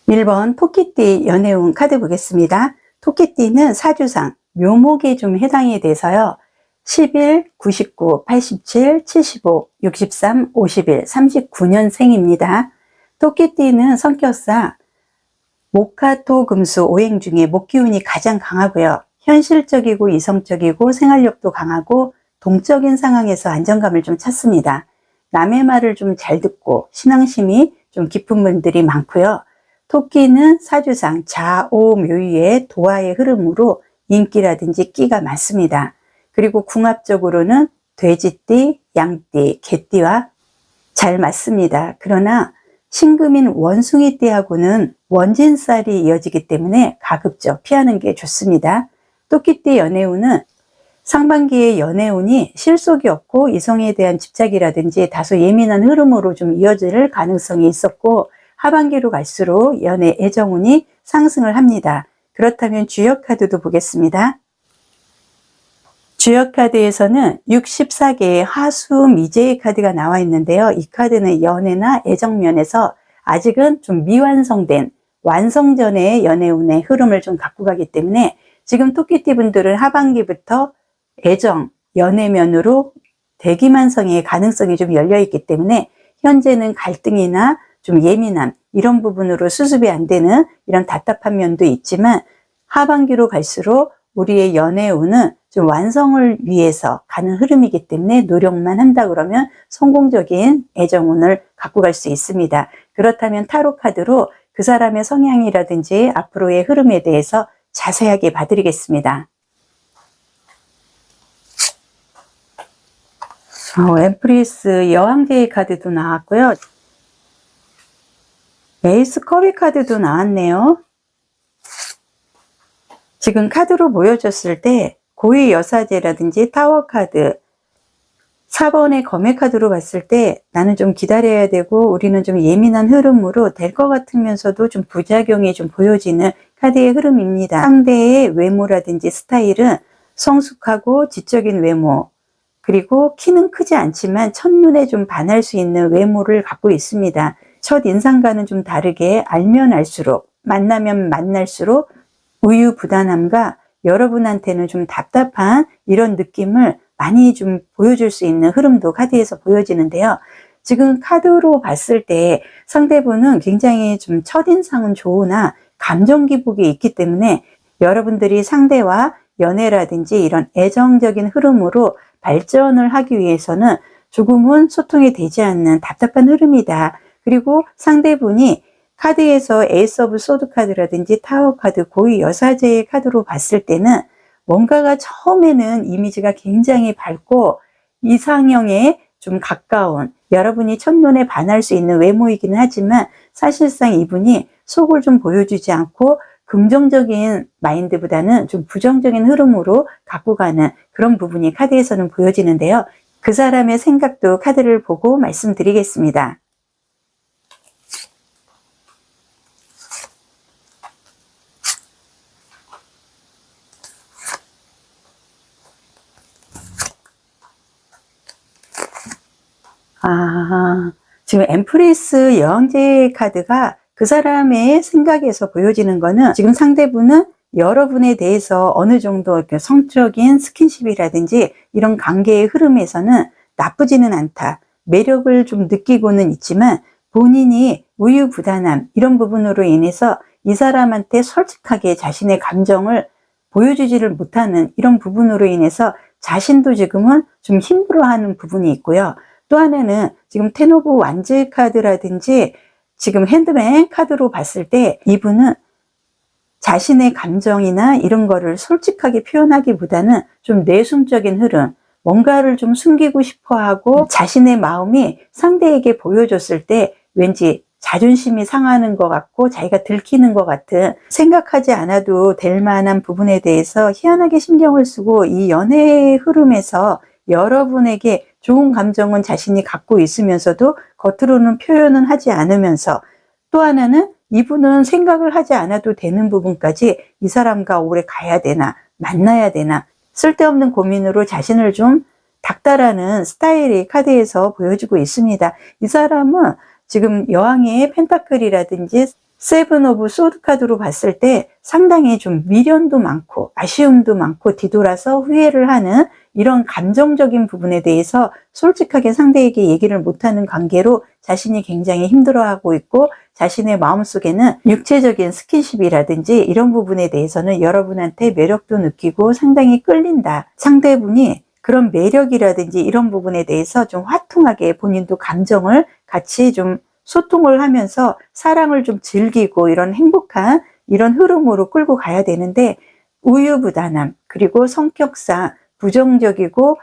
1번 토끼띠 연애운 카드 보겠습니다. 토끼띠는 사주상 묘목에 좀 해당이 돼서요. 11, 99, 87, 75, 63, 51, 39년생입니다. 토끼띠는 성격상 목화토 금수 오행 중에 목기운이 가장 강하고요. 현실적이고 이성적이고 생활력도 강하고 동적인 상황에서 안정감을 좀 찾습니다. 남의 말을 좀 잘 듣고 신앙심이 좀 깊은 분들이 많고요. 토끼는 사주상 자오묘유의 도화의 흐름으로 인기라든지 끼가 많습니다. 그리고 궁합적으로는 돼지띠, 양띠, 개띠와 잘 맞습니다. 그러나 신금인 원숭이띠하고는 원진살이 이어지기 때문에 가급적 피하는 게 좋습니다. 토끼띠 연애운은 상반기의 연애운이 실속이 없고 이성에 대한 집착이라든지 다소 예민한 흐름으로 좀 이어질 가능성이 있었고, 하반기로 갈수록 연애 애정운이 상승을 합니다. 그렇다면 주역 카드도 보겠습니다. 주역 카드에서는 64개의 하수 미제의 카드가 나와 있는데요. 이 카드는 연애나 애정 면에서 아직은 좀 미완성된 완성 전의 연애운의 흐름을 좀 갖고 가기 때문에 지금 토끼띠 분들은 하반기부터 애정, 연애면으로 대기만성의 가능성이 좀 열려있기 때문에 현재는 갈등이나 좀 예민함 이런 부분으로 수습이 안 되는 이런 답답한 면도 있지만, 하반기로 갈수록 우리의 연애운은 좀 완성을 위해서 가는 흐름이기 때문에 노력만 한다 그러면 성공적인 애정운을 갖고 갈 수 있습니다. 그렇다면 타로 카드로 그 사람의 성향이라든지 앞으로의 흐름에 대해서 자세하게 봐드리겠습니다. 엠프리스 여왕제의 카드도 나왔고요. 에이스 컵의 카드도 나왔네요. 지금 카드로 보여줬을 때 고위 여사제라든지 타워 카드, 4번의 검의 카드로 봤을 때 나는 좀 기다려야 되고 우리는 좀 예민한 흐름으로 될 것 같으면서도 좀 부작용이 좀 보여지는 카드의 흐름입니다. 상대의 외모라든지 스타일은 성숙하고 지적인 외모, 그리고 키는 크지 않지만 첫눈에 좀 반할 수 있는 외모를 갖고 있습니다. 첫 인상과는 좀 다르게 알면 알수록, 만나면 만날수록 우유부단함과 여러분한테는 좀 답답한 이런 느낌을 많이 좀 보여줄 수 있는 흐름도 카드에서 보여지는데요. 지금 카드로 봤을 때 상대분은 굉장히 좀 첫인상은 좋으나 감정 기복이 있기 때문에 여러분들이 상대와 연애라든지 이런 애정적인 흐름으로 발전을 하기 위해서는 조금은 소통이 되지 않는 답답한 흐름이다. 그리고 상대분이 카드에서 에이스 오브 소드 카드라든지 타워 카드, 고위 여사제의 카드로 봤을 때는 뭔가가 처음에는 이미지가 굉장히 밝고 이상형에 좀 가까운, 여러분이 첫눈에 반할 수 있는 외모이기는 하지만 사실상 이분이 속을 좀 보여주지 않고 긍정적인 마인드보다는 좀 부정적인 흐름으로 갖고 가는 그런 부분이 카드에서는 보여지는데요. 그 사람의 생각도 카드를 보고 말씀드리겠습니다. 지금 엠프리스 여왕제 카드가 그 사람의 생각에서 보여지는 거는, 지금 상대분은 여러분에 대해서 어느 정도 성적인 스킨십이라든지 이런 관계의 흐름에서는 나쁘지는 않다. 매력을 좀 느끼고는 있지만 본인이 우유부단함 이런 부분으로 인해서 이 사람한테 솔직하게 자신의 감정을 보여주지를 못하는 이런 부분으로 인해서 자신도 지금은 좀 힘들어하는 부분이 있고요. 또 하나는 지금 텐 오브 완즈 카드라든지 지금 핸드맨 카드로 봤을 때 이분은 자신의 감정이나 이런 거를 솔직하게 표현하기보다는 좀 내숭적인 흐름, 뭔가를 좀 숨기고 싶어 하고 자신의 마음이 상대에게 보여줬을 때 왠지 자존심이 상하는 것 같고 자기가 들키는 것 같은, 생각하지 않아도 될 만한 부분에 대해서 희한하게 신경을 쓰고 이 연애의 흐름에서 여러분에게 좋은 감정은 자신이 갖고 있으면서도 겉으로는 표현은 하지 않으면서, 또 하나는 이분은 생각을 하지 않아도 되는 부분까지 이 사람과 오래 가야 되나 만나야 되나 쓸데없는 고민으로 자신을 좀 닥달하는 스타일이 카드에서 보여주고 있습니다. 이 사람은 지금 여왕의 펜타클이라든지 세븐 오브 소드 카드로 봤을 때 상당히 좀 미련도 많고 아쉬움도 많고 뒤돌아서 후회를 하는 이런 감정적인 부분에 대해서 솔직하게 상대에게 얘기를 못하는 관계로 자신이 굉장히 힘들어하고 있고, 자신의 마음속에는 육체적인 스킨십이라든지 이런 부분에 대해서는 여러분한테 매력도 느끼고 상당히 끌린다. 상대분이 그런 매력이라든지 이런 부분에 대해서 좀 화통하게 본인도 감정을 같이 좀 소통을 하면서 사랑을 좀 즐기고 이런 행복한 이런 흐름으로 끌고 가야 되는데, 우유부단함 그리고 성격상 부정적이고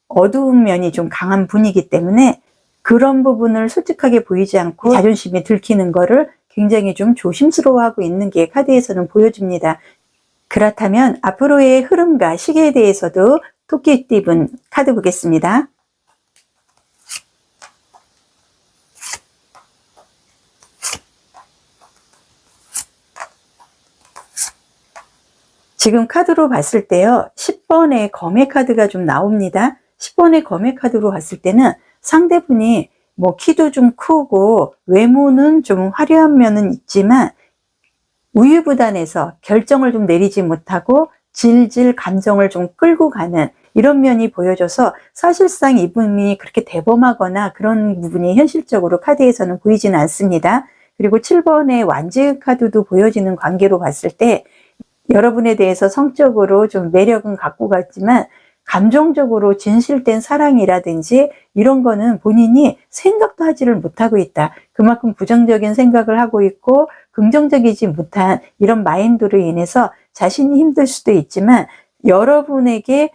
어두운 면이 좀 강한 분이기 때문에 그런 부분을 솔직하게 보이지 않고 자존심이 들키는 거를 굉장히 좀 조심스러워하고 있는 게 카드에서는 보여줍니다. 그렇다면 앞으로의 흐름과 시기에 대해서도 토끼띠분 카드 보겠습니다. 지금 카드로 봤을 때요, 10번의 검의 카드가 좀 나옵니다. 10번의 검의 카드로 봤을 때는 상대분이 뭐 키도 좀 크고 외모는 좀 화려한 면은 있지만 우유부단해서 결정을 좀 내리지 못하고 질질 감정을 좀 끌고 가는 이런 면이 보여져서 사실상 이분이 그렇게 대범하거나 그런 부분이 현실적으로 카드에서는 보이지는 않습니다. 그리고 7번의 완즈 카드도 보여지는 관계로 봤을 때 여러분에 대해서 성적으로 좀 매력은 갖고 갔지만 감정적으로 진실된 사랑이라든지 이런 거는 본인이 생각도 하지를 못하고 있다. 그만큼 부정적인 생각을 하고 있고 긍정적이지 못한 이런 마인드로 인해서 자신이 힘들 수도 있지만 여러분에게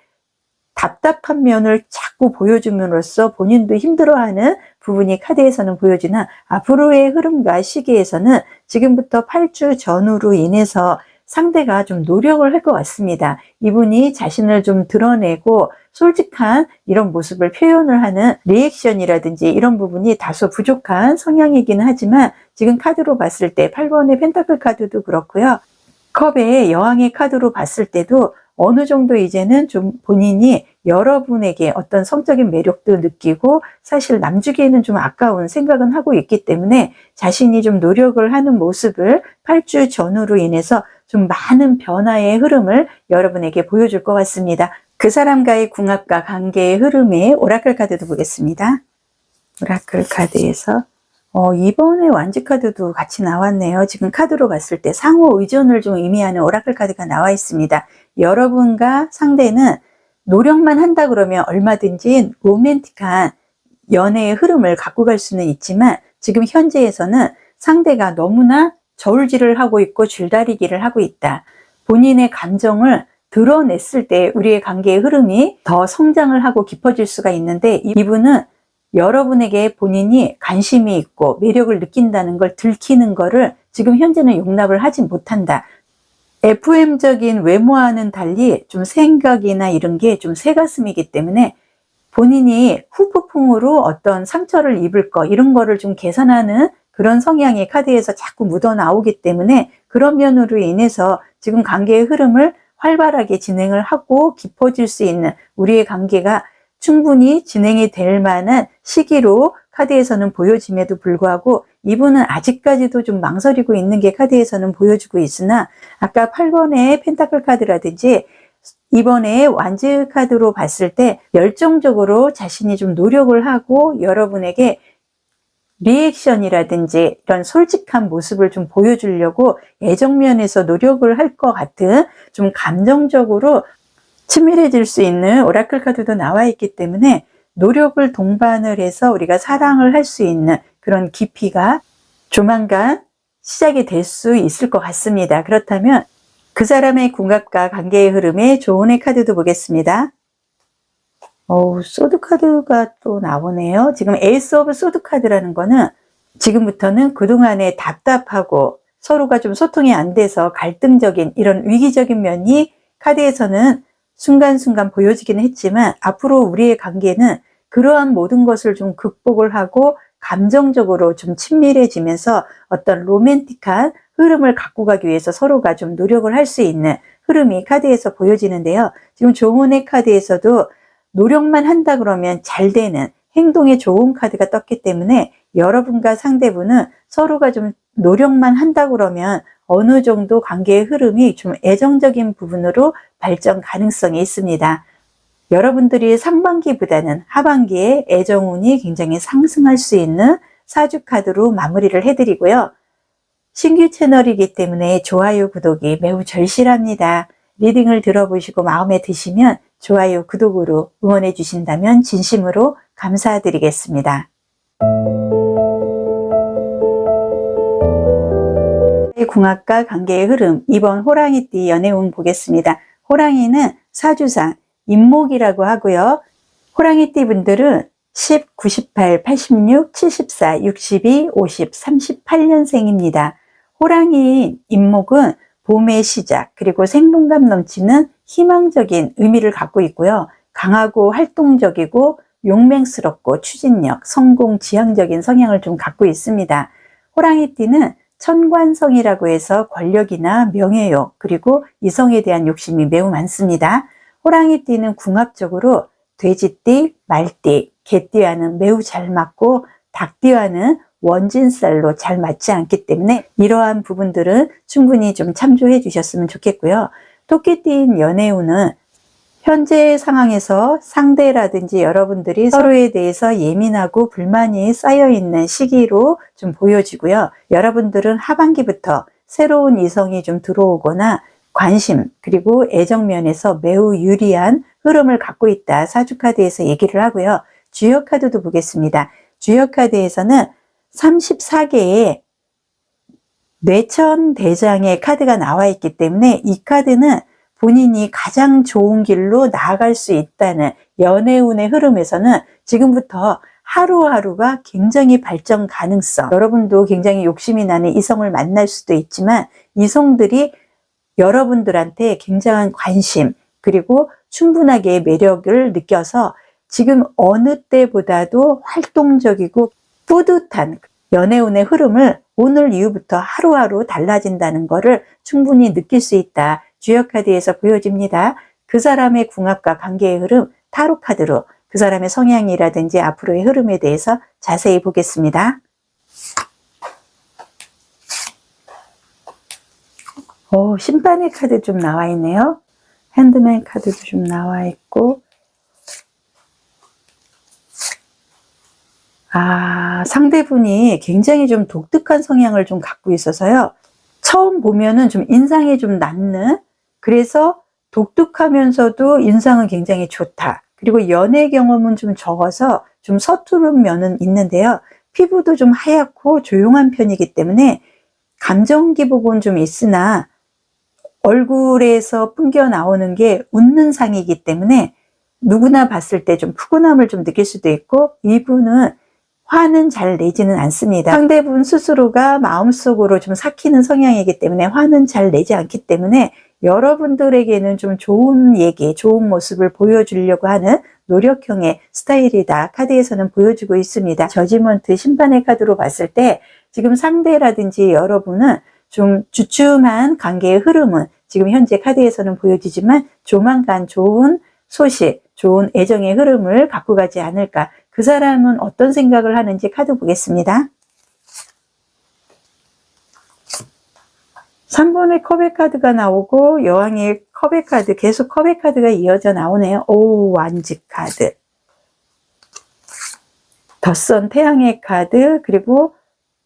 답답한 면을 자꾸 보여줌으로써 본인도 힘들어하는 부분이 카드에서는 보여지나, 앞으로의 흐름과 시기에서는 지금부터 8주 전후로 인해서 상대가 좀 노력을 할 것 같습니다. 이분이 자신을 좀 드러내고 솔직한 이런 모습을 표현을 하는 리액션이라든지 이런 부분이 다소 부족한 성향이기는 하지만, 지금 카드로 봤을 때 8번의 펜타클 카드도 그렇고요, 컵의 여왕의 카드로 봤을 때도 어느 정도 이제는 좀 본인이 여러분에게 어떤 성적인 매력도 느끼고 사실 남주기에는 좀 아까운 생각은 하고 있기 때문에 자신이 좀 노력을 하는 모습을 8주 전후로 인해서 좀 많은 변화의 흐름을 여러분에게 보여줄 것 같습니다. 그 사람과의 궁합과 관계의 흐름의 오라클 카드도 보겠습니다. 오라클 카드에서 이번에 완지 카드도 같이 나왔네요. 지금 카드로 봤을 때 상호 의존을 좀 의미하는 오라클 카드가 나와 있습니다. 여러분과 상대는 노력만 한다 그러면 얼마든지 로맨틱한 연애의 흐름을 갖고 갈 수는 있지만, 지금 현재에서는 상대가 너무나 저울질을 하고 있고 줄다리기를 하고 있다. 본인의 감정을 드러냈을 때 우리의 관계의 흐름이 더 성장을 하고 깊어질 수가 있는데, 이분은 여러분에게 본인이 관심이 있고 매력을 느낀다는 걸 들키는 거를 지금 현재는 용납을 하지 못한다. FM적인 외모와는 달리 좀 생각이나 이런 게 좀 새가슴이기 때문에 본인이 후폭풍으로 어떤 상처를 입을 거 이런 거를 좀 계산하는 그런 성향이 카드에서 자꾸 묻어 나오기 때문에, 그런 면으로 인해서 지금 관계의 흐름을 활발하게 진행을 하고 깊어질 수 있는 우리의 관계가 충분히 진행이 될 만한 시기로 카드에서는 보여짐에도 불구하고 이분은 아직까지도 좀 망설이고 있는 게 카드에서는 보여주고 있으나, 아까 8번의 펜타클 카드라든지 이번에 완즈 카드로 봤을 때 열정적으로 자신이 좀 노력을 하고 여러분에게 리액션이라든지 이런 솔직한 모습을 좀 보여주려고 애정면에서 노력을 할 것 같은, 좀 감정적으로 친밀해질 수 있는 오라클 카드도 나와 있기 때문에 노력을 동반을 해서 우리가 사랑을 할 수 있는 그런 깊이가 조만간 시작이 될 수 있을 것 같습니다. 그렇다면 그 사람의 궁합과 관계의 흐름에 조언의 카드도 보겠습니다. 소드 카드가 또 나오네요. 지금 에이스 오브 소드 카드라는 거는 지금부터는 그동안에 답답하고 서로가 좀 소통이 안 돼서 갈등적인 이런 위기적인 면이 카드에서는 순간순간 보여지기는 했지만, 앞으로 우리의 관계는 그러한 모든 것을 좀 극복을 하고 감정적으로 좀 친밀해지면서 어떤 로맨틱한 흐름을 갖고 가기 위해서 서로가 좀 노력을 할 수 있는 흐름이 카드에서 보여지는데요. 지금 조언의 카드에서도 노력만 한다 그러면 잘 되는 행동에 좋은 카드가 떴기 때문에 여러분과 상대분은 서로가 좀 노력만 한다 그러면 어느 정도 관계의 흐름이 좀 애정적인 부분으로 발전 가능성이 있습니다. 여러분들이 상반기보다는 하반기에 애정운이 굉장히 상승할 수 있는 사주카드로 마무리를 해드리고요. 신규 채널이기 때문에 좋아요, 구독이 매우 절실합니다. 리딩을 들어보시고 마음에 드시면 좋아요, 구독으로 응원해 주신다면 진심으로 감사드리겠습니다. 궁합과 관계의 흐름, 이번 호랑이띠 연애운 보겠습니다. 호랑이는 사주상 임목이라고 하고요. 호랑이띠 분들은 10, 98, 86, 74, 62, 50, 38년생입니다. 호랑이 임목은 봄의 시작, 그리고 생동감 넘치는 희망적인 의미를 갖고 있고요. 강하고 활동적이고 용맹스럽고 추진력, 성공, 지향적인 성향을 좀 갖고 있습니다. 호랑이띠는 천관성이라고 해서 권력이나 명예욕, 그리고 이성에 대한 욕심이 매우 많습니다. 호랑이띠는 궁합적으로 돼지띠, 말띠, 개띠와는 매우 잘 맞고 닭띠와는 원진살로 잘 맞지 않기 때문에 이러한 부분들은 충분히 좀 참조해 주셨으면 좋겠고요. 토끼띠인 연애운은 현재 상황에서 상대라든지 여러분들이 서로에 대해서 예민하고 불만이 쌓여 있는 시기로 좀 보여지고요. 여러분들은 하반기부터 새로운 이성이 좀 들어오거나 관심 그리고 애정 면에서 매우 유리한 흐름을 갖고 있다. 사주카드에서 얘기를 하고요. 주요 카드도 보겠습니다. 주요 카드에서는 34개의 뇌천대장의 카드가 나와 있기 때문에 이 카드는 본인이 가장 좋은 길로 나아갈 수 있다는 연애운의 흐름에서는 지금부터 하루하루가 굉장히 발전 가능성, 여러분도 굉장히 욕심이 나는 이성을 만날 수도 있지만 이성들이 여러분들한테 굉장한 관심 그리고 충분하게 매력을 느껴서 지금 어느 때보다도 활동적이고 뿌듯한 연애운의 흐름을 오늘 이후부터 하루하루 달라진다는 것을 충분히 느낄 수 있다. 주요 카드에서 보여집니다. 그 사람의 궁합과 관계의 흐름 타로 카드로 그 사람의 성향이라든지 앞으로의 흐름에 대해서 자세히 보겠습니다. 심판의 카드 좀 나와 있네요. 핸드맨 카드도 좀 나와 있고, 상대분이 굉장히 좀 독특한 성향을 좀 갖고 있어서요. 처음 보면은 좀 인상이 좀 낮는, 그래서 독특하면서도 인상은 굉장히 좋다. 그리고 연애 경험은 좀 적어서 좀 서투른 면은 있는데요. 피부도 좀 하얗고 조용한 편이기 때문에 감정 기복은 좀 있으나 얼굴에서 풍겨 나오는 게 웃는 상이기 때문에 누구나 봤을 때 좀 푸근함을 좀 느낄 수도 있고, 이분은 화는 잘 내지는 않습니다. 상대분 스스로가 마음속으로 좀 삭히는 성향이기 때문에 화는 잘 내지 않기 때문에 여러분들에게는 좀 좋은 얘기, 좋은 모습을 보여주려고 하는 노력형의 스타일이다. 카드에서는 보여주고 있습니다. 저지먼트 심판의 카드로 봤을 때 지금 상대라든지 여러분은 좀 주춤한 관계의 흐름은 지금 현재 카드에서는 보여지지만 조만간 좋은 소식, 좋은 애정의 흐름을 갖고 가지 않을까. 그 사람은 어떤 생각을 하는지 카드 보겠습니다. 3번의 컵의 카드가 나오고 여왕의 컵의 카드, 계속 컵의 카드가 이어져 나오네요. 완지 카드, 덧선 태양의 카드, 그리고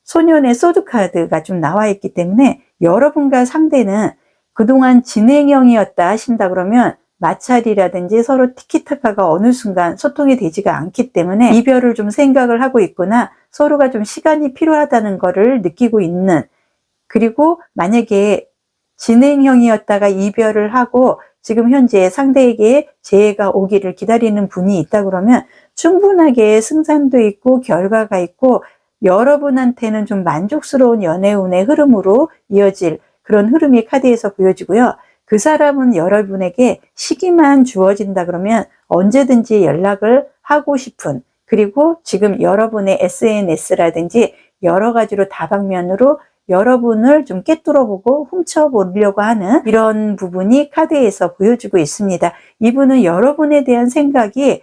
소년의 소드 카드가 좀 나와 있기 때문에 여러분과 상대는 그동안 진행형이었다 하신다 그러면 마찰이라든지 서로 티키타카가 어느 순간 소통이 되지가 않기 때문에 이별을 좀 생각을 하고 있거나 서로가 좀 시간이 필요하다는 것을 느끼고 있는, 그리고 만약에 진행형이었다가 이별을 하고 지금 현재 상대에게 재해가 오기를 기다리는 분이 있다 그러면 충분하게 승산도 있고 결과가 있고 여러분한테는 좀 만족스러운 연애운의 흐름으로 이어질 그런 흐름이 카드에서 보여지고요. 그 사람은 여러분에게 시기만 주어진다 그러면 언제든지 연락을 하고 싶은, 그리고 지금 여러분의 SNS라든지 여러 가지로 다방면으로 여러분을 좀 꿰뚫어보고 훔쳐보려고 하는 이런 부분이 카드에서 보여주고 있습니다. 이분은 여러분에 대한 생각이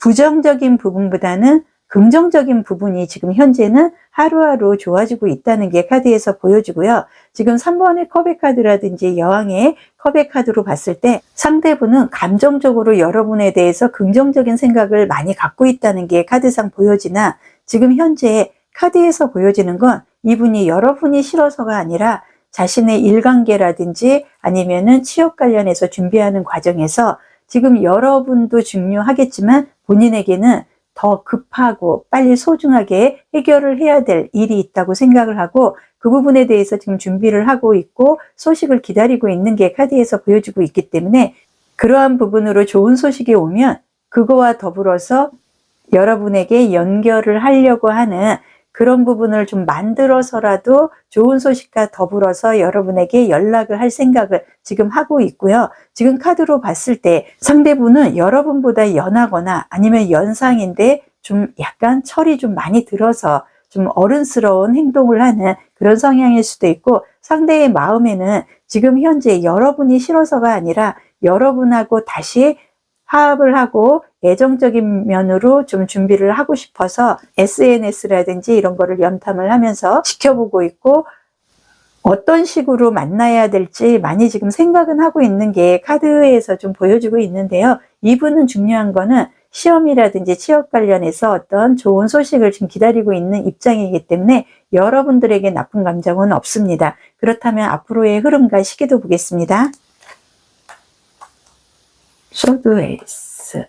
부정적인 부분보다는 긍정적인 부분이 지금 현재는 하루하루 좋아지고 있다는 게 카드에서 보여지고요. 지금 3번의 컵의 카드라든지 여왕의 컵의 카드로 봤을 때 상대분은 감정적으로 여러분에 대해서 긍정적인 생각을 많이 갖고 있다는 게 카드상 보여지나, 지금 현재 카드에서 보여지는 건 이분이 여러분이 싫어서가 아니라 자신의 일관계라든지 아니면은 취업 관련해서 준비하는 과정에서 지금 여러분도 중요하겠지만 본인에게는 더 급하고 빨리 소중하게 해결을 해야 될 일이 있다고 생각을 하고, 그 부분에 대해서 지금 준비를 하고 있고 소식을 기다리고 있는 게 카드에서 보여지고 있기 때문에, 그러한 부분으로 좋은 소식이 오면 그거와 더불어서 여러분에게 연결을 하려고 하는 그런 부분을 좀 만들어서라도 좋은 소식과 더불어서 여러분에게 연락을 할 생각을 지금 하고 있고요. 지금 카드로 봤을 때 상대분은 여러분보다 연하거나 아니면 연상인데 좀 약간 철이 좀 많이 들어서 좀 어른스러운 행동을 하는 그런 성향일 수도 있고, 상대의 마음에는 지금 현재 여러분이 싫어서가 아니라 여러분하고 다시 화합을 하고 애정적인 면으로 좀 준비를 하고 싶어서 SNS라든지 이런 거를 연탐을 하면서 지켜보고 있고, 어떤 식으로 만나야 될지 많이 지금 생각은 하고 있는 게 카드에서 좀 보여지고 있는데요. 이분은 중요한 거는 시험이라든지 취업 관련해서 어떤 좋은 소식을 지금 기다리고 있는 입장이기 때문에 여러분들에게 나쁜 감정은 없습니다. 그렇다면 앞으로의 흐름과 시기도 보겠습니다. 소드 에이스,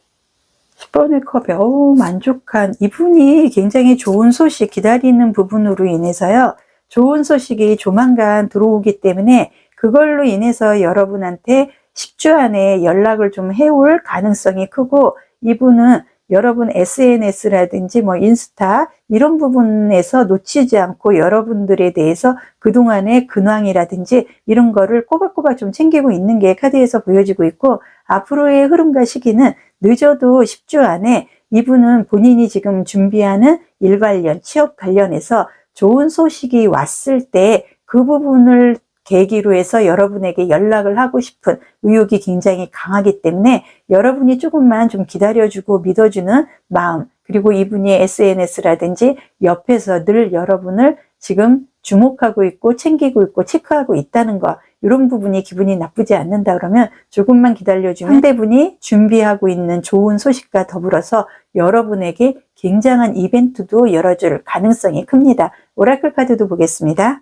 10번의 컵에 만족한 이분이 굉장히 좋은 소식 기다리는 부분으로 인해서요, 좋은 소식이 조만간 들어오기 때문에 그걸로 인해서 여러분한테 10주 안에 연락을 좀 해올 가능성이 크고, 이분은 여러분 SNS라든지 뭐 인스타 이런 부분에서 놓치지 않고 여러분들에 대해서 그동안의 근황이라든지 이런 거를 꼬박꼬박 좀 챙기고 있는 게 카드에서 보여지고 있고, 앞으로의 흐름과 시기는 늦어도 10주 안에 이분은 본인이 지금 준비하는 일 관련, 취업 관련해서 좋은 소식이 왔을 때 그 부분을 계기로 해서 여러분에게 연락을 하고 싶은 의욕이 굉장히 강하기 때문에 여러분이 조금만 좀 기다려주고 믿어주는 마음, 그리고 이분이 SNS라든지 옆에서 늘 여러분을 지금 주목하고 있고 챙기고 있고 체크하고 있다는 거, 이런 부분이 기분이 나쁘지 않는다 그러면 조금만 기다려주면 상대분이 준비하고 있는 좋은 소식과 더불어서 여러분에게 굉장한 이벤트도 열어줄 가능성이 큽니다. 오라클 카드도 보겠습니다.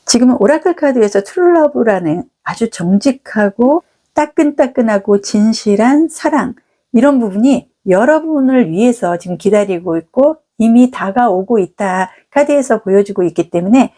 지금은 오라클 카드에서 트루러브라는 아주 정직하고 따끈따끈하고 진실한 사랑, 이런 부분이 여러분을 위해서 지금 기다리고 있고 이미 다가오고 있다 카드에서 보여주고 있기 때문에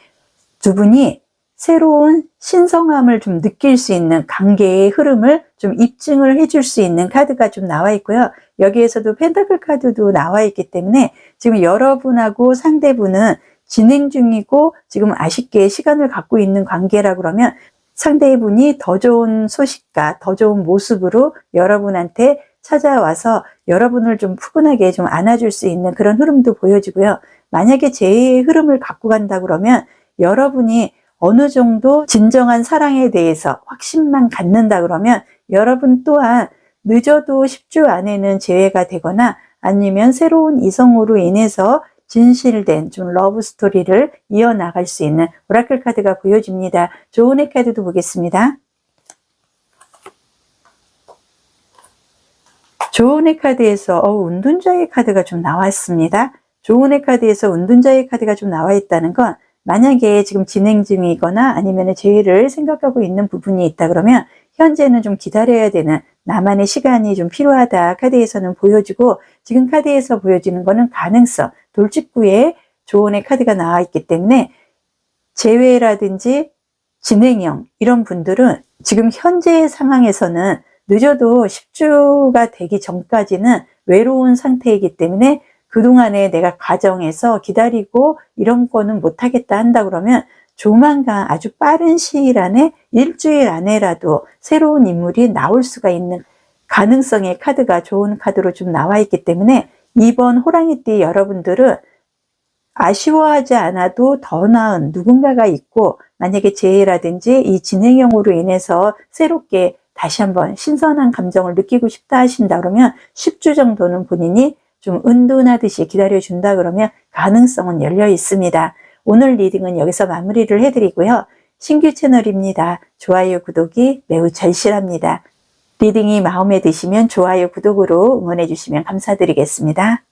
두 분이 새로운 신성함을 좀 느낄 수 있는 관계의 흐름을 좀 입증을 해줄 수 있는 카드가 좀 나와 있고요. 여기에서도 펜타클 카드도 나와 있기 때문에 지금 여러분하고 상대분은 진행 중이고 지금 아쉽게 시간을 갖고 있는 관계라 그러면 상대분이 더 좋은 소식과 더 좋은 모습으로 여러분한테 찾아와서 여러분을 좀 푸근하게 좀 안아줄 수 있는 그런 흐름도 보여지고요. 만약에 재해의 흐름을 갖고 간다 그러면 여러분이 어느 정도 진정한 사랑에 대해서 확신만 갖는다 그러면 여러분 또한 늦어도 10주 안에는 재회가 되거나 아니면 새로운 이성으로 인해서 진실된 좀 러브 스토리를 이어나갈 수 있는 오라클 카드가 보여집니다. 조은의 카드도 보겠습니다. 조은의 카드에서 은둔자의 카드가 좀 나왔습니다. 조은의 카드에서 은둔자의 카드가 좀 나와 있다는 건 만약에 지금 진행 중이거나 아니면 재회를 생각하고 있는 부분이 있다 그러면 현재는 좀 기다려야 되는 나만의 시간이 좀 필요하다 카드에서는 보여지고, 지금 카드에서 보여지는 거는 가능성, 돌직구에 조언의 카드가 나와 있기 때문에 재회라든지 진행형 이런 분들은 지금 현재의 상황에서는 늦어도 10주가 되기 전까지는 외로운 상태이기 때문에 그동안에 내가 가정에서 기다리고 이런 거는 못하겠다 한다 그러면 조만간 아주 빠른 시일 안에 일주일 안에라도 새로운 인물이 나올 수가 있는 가능성의 카드가 좋은 카드로 좀 나와 있기 때문에 이번 호랑이띠 여러분들은 아쉬워하지 않아도 더 나은 누군가가 있고, 만약에 재해라든지 이 진행형으로 인해서 새롭게 다시 한번 신선한 감정을 느끼고 싶다 하신다 그러면 10주 정도는 본인이 좀 은둔하듯이 기다려준다 그러면 가능성은 열려 있습니다. 오늘 리딩은 여기서 마무리를 해드리고요. 신규 채널입니다. 좋아요, 구독이 매우 절실합니다. 리딩이 마음에 드시면 좋아요, 구독으로 응원해 주시면 감사드리겠습니다.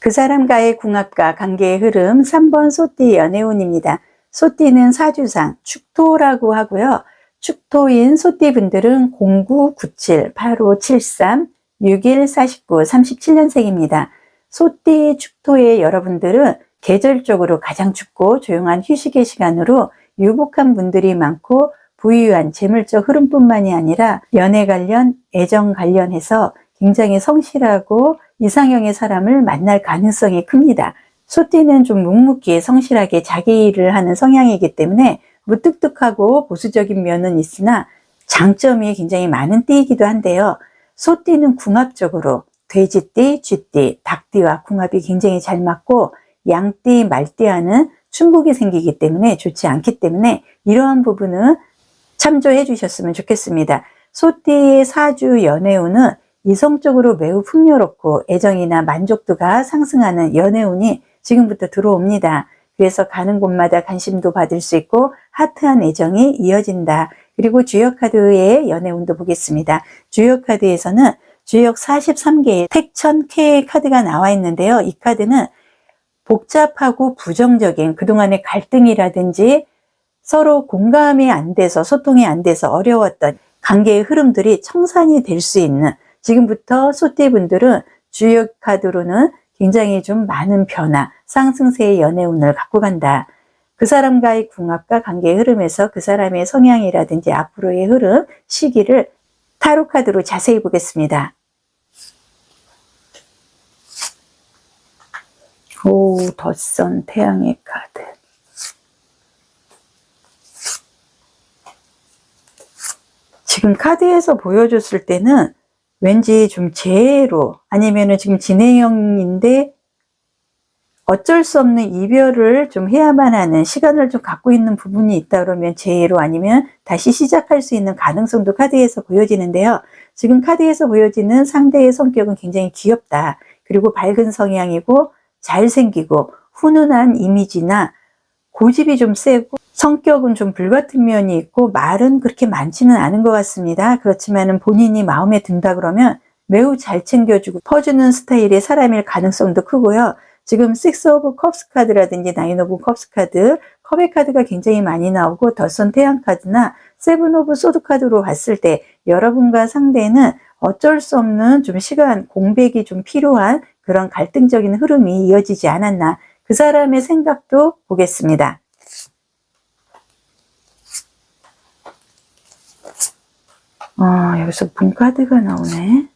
그 사람과의 궁합과 관계의 흐름 3번 소띠 연애운입니다. 소띠는 사주상 축토라고 하고요. 축토인 소띠 분들은 0997, 8573, 61, 49, 37년생입니다. 소띠 축토의 여러분들은 계절적으로 가장 춥고 조용한 휴식의 시간으로 유복한 분들이 많고 부유한 재물적 흐름뿐만이 아니라 연애 관련, 애정 관련해서 굉장히 성실하고 이상형의 사람을 만날 가능성이 큽니다. 소띠는 좀 묵묵히 성실하게 자기 일을 하는 성향이기 때문에 무뚝뚝하고 보수적인 면은 있으나 장점이 굉장히 많은 띠이기도 한데요. 소띠는 궁합적으로 돼지띠, 쥐띠, 닭띠와 궁합이 굉장히 잘 맞고 양띠, 말띠와는 충국이 생기기 때문에 좋지 않기 때문에 이러한 부분은 참조해 주셨으면 좋겠습니다. 소띠의 사주 연애운은 이성적으로 매우 풍요롭고 애정이나 만족도가 상승하는 연애운이 지금부터 들어옵니다. 그래서 가는 곳마다 관심도 받을 수 있고 하트한 애정이 이어진다. 그리고 주역 카드의 연애운도 보겠습니다. 주역 카드에서는 주역 43개의 택천K 카드가 나와 있는데요. 이 카드는 복잡하고 부정적인 그동안의 갈등이라든지 서로 공감이 안 돼서 소통이 안 돼서 어려웠던 관계의 흐름들이 청산이 될 수 있는 지금부터 소띠분들은 주역 카드로는 굉장히 좀 많은 변화, 상승세의 연애운을 갖고 간다. 그 사람과의 궁합과 관계의 흐름에서 그 사람의 성향이라든지 앞으로의 흐름, 시기를 타로 카드로 자세히 보겠습니다. 오, 덧선 태양의 카드. 지금 카드에서 보여줬을 때는 왠지 좀 재해로 아니면은 지금 진행형인데 어쩔 수 없는 이별을 좀 해야만 하는 시간을 좀 갖고 있는 부분이 있다 그러면 재해로 아니면 다시 시작할 수 있는 가능성도 카드에서 보여지는데요. 지금 카드에서 보여지는 상대의 성격은 굉장히 귀엽다. 그리고 밝은 성향이고 잘생기고 훈훈한 이미지나 고집이 좀 세고 성격은 좀 불같은 면이 있고 말은 그렇게 많지는 않은 것 같습니다. 그렇지만 본인이 마음에 든다 그러면 매우 잘 챙겨주고 퍼주는 스타일의 사람일 가능성도 크고요. 지금 6 오브 컵스 카드라든지 9 오브 컵스 카드, 컵의 카드가 굉장히 많이 나오고 덧선 태양 카드나 7 오브 소드 카드로 봤을 때 여러분과 상대는 어쩔 수 없는 좀 시간, 공백이 좀 필요한 그런 갈등적인 흐름이 이어지지 않았나. 그 사람의 생각도 보겠습니다. 여기서 문 카드가 나오네.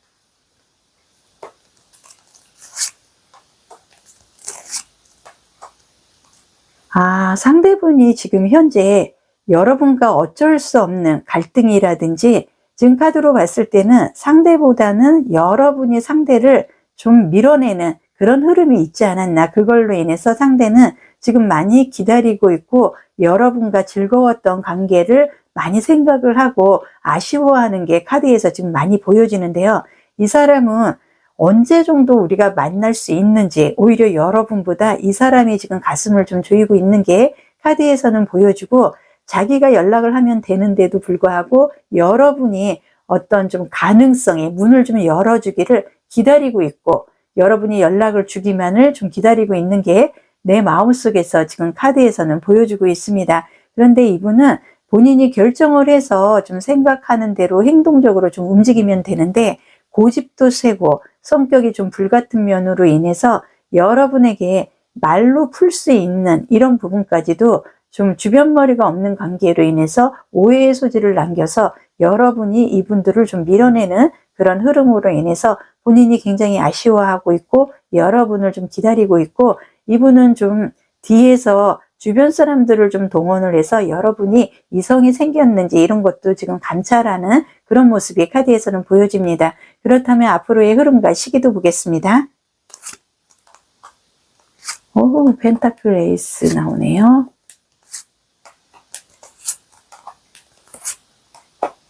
상대분이 지금 현재 여러분과 어쩔 수 없는 갈등이라든지 지금 카드로 봤을 때는 상대보다는 여러분이 상대를 좀 밀어내는 그런 흐름이 있지 않았나. 그걸로 인해서 상대는 지금 많이 기다리고 있고 여러분과 즐거웠던 관계를 많이 생각을 하고 아쉬워하는 게 카드에서 지금 많이 보여지는데요. 이 사람은 언제 정도 우리가 만날 수 있는지 오히려 여러분보다 이 사람이 지금 가슴을 좀 조이고 있는 게 카드에서는 보여주고 자기가 연락을 하면 되는데도 불구하고 여러분이 어떤 좀 가능성의 문을 좀 열어주기를 기다리고 있고 여러분이 연락을 주기만을 좀 기다리고 있는 게 내 마음속에서 지금 카드에서는 보여주고 있습니다. 그런데 이분은 본인이 결정을 해서 좀 생각하는 대로 행동적으로 좀 움직이면 되는데 고집도 세고 성격이 좀 불같은 면으로 인해서 여러분에게 말로 풀 수 있는 이런 부분까지도 좀 주변머리가 없는 관계로 인해서 오해의 소지를 남겨서 여러분이 이분들을 좀 밀어내는 그런 흐름으로 인해서 본인이 굉장히 아쉬워하고 있고 여러분을 좀 기다리고 있고 이분은 좀 뒤에서 주변 사람들을 좀 동원을 해서 여러분이 이성이 생겼는지 이런 것도 지금 감찰하는 그런 모습이 카드에서는 보여집니다. 그렇다면 앞으로의 흐름과 시기도 보겠습니다. 오, 펜타클 에이스 나오네요.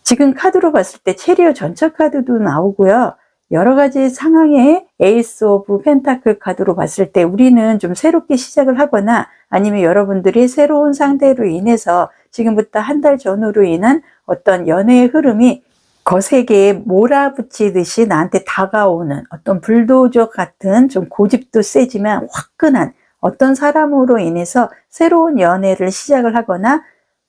지금 카드로 봤을 때 체리어 전차 카드도 나오고요. 여러 가지 상황의 에이스 오브 펜타클 카드로 봤을 때 우리는 좀 새롭게 시작을 하거나 아니면 여러분들이 새로운 상대로 인해서 지금부터 한 달 전후로 인한 어떤 연애의 흐름이 거세게 몰아붙이듯이 나한테 다가오는 어떤 불도저 같은 좀 고집도 세지만 화끈한 어떤 사람으로 인해서 새로운 연애를 시작을 하거나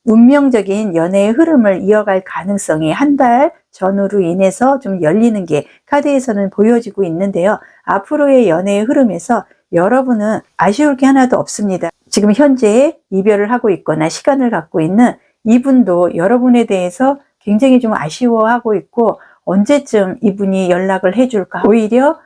운명적인 연애의 흐름을 이어갈 가능성이 한 달 전후로 인해서 좀 열리는 게 카드에서는 보여지고 있는데요. 앞으로의 연애의 흐름에서 여러분은 아쉬울 게 하나도 없습니다. 지금 현재 이별을 하고 있거나 시간을 갖고 있는 이분도 여러분에 대해서 굉장히 좀 아쉬워하고 있고 언제쯤 이분이 연락을 해줄까, 오히려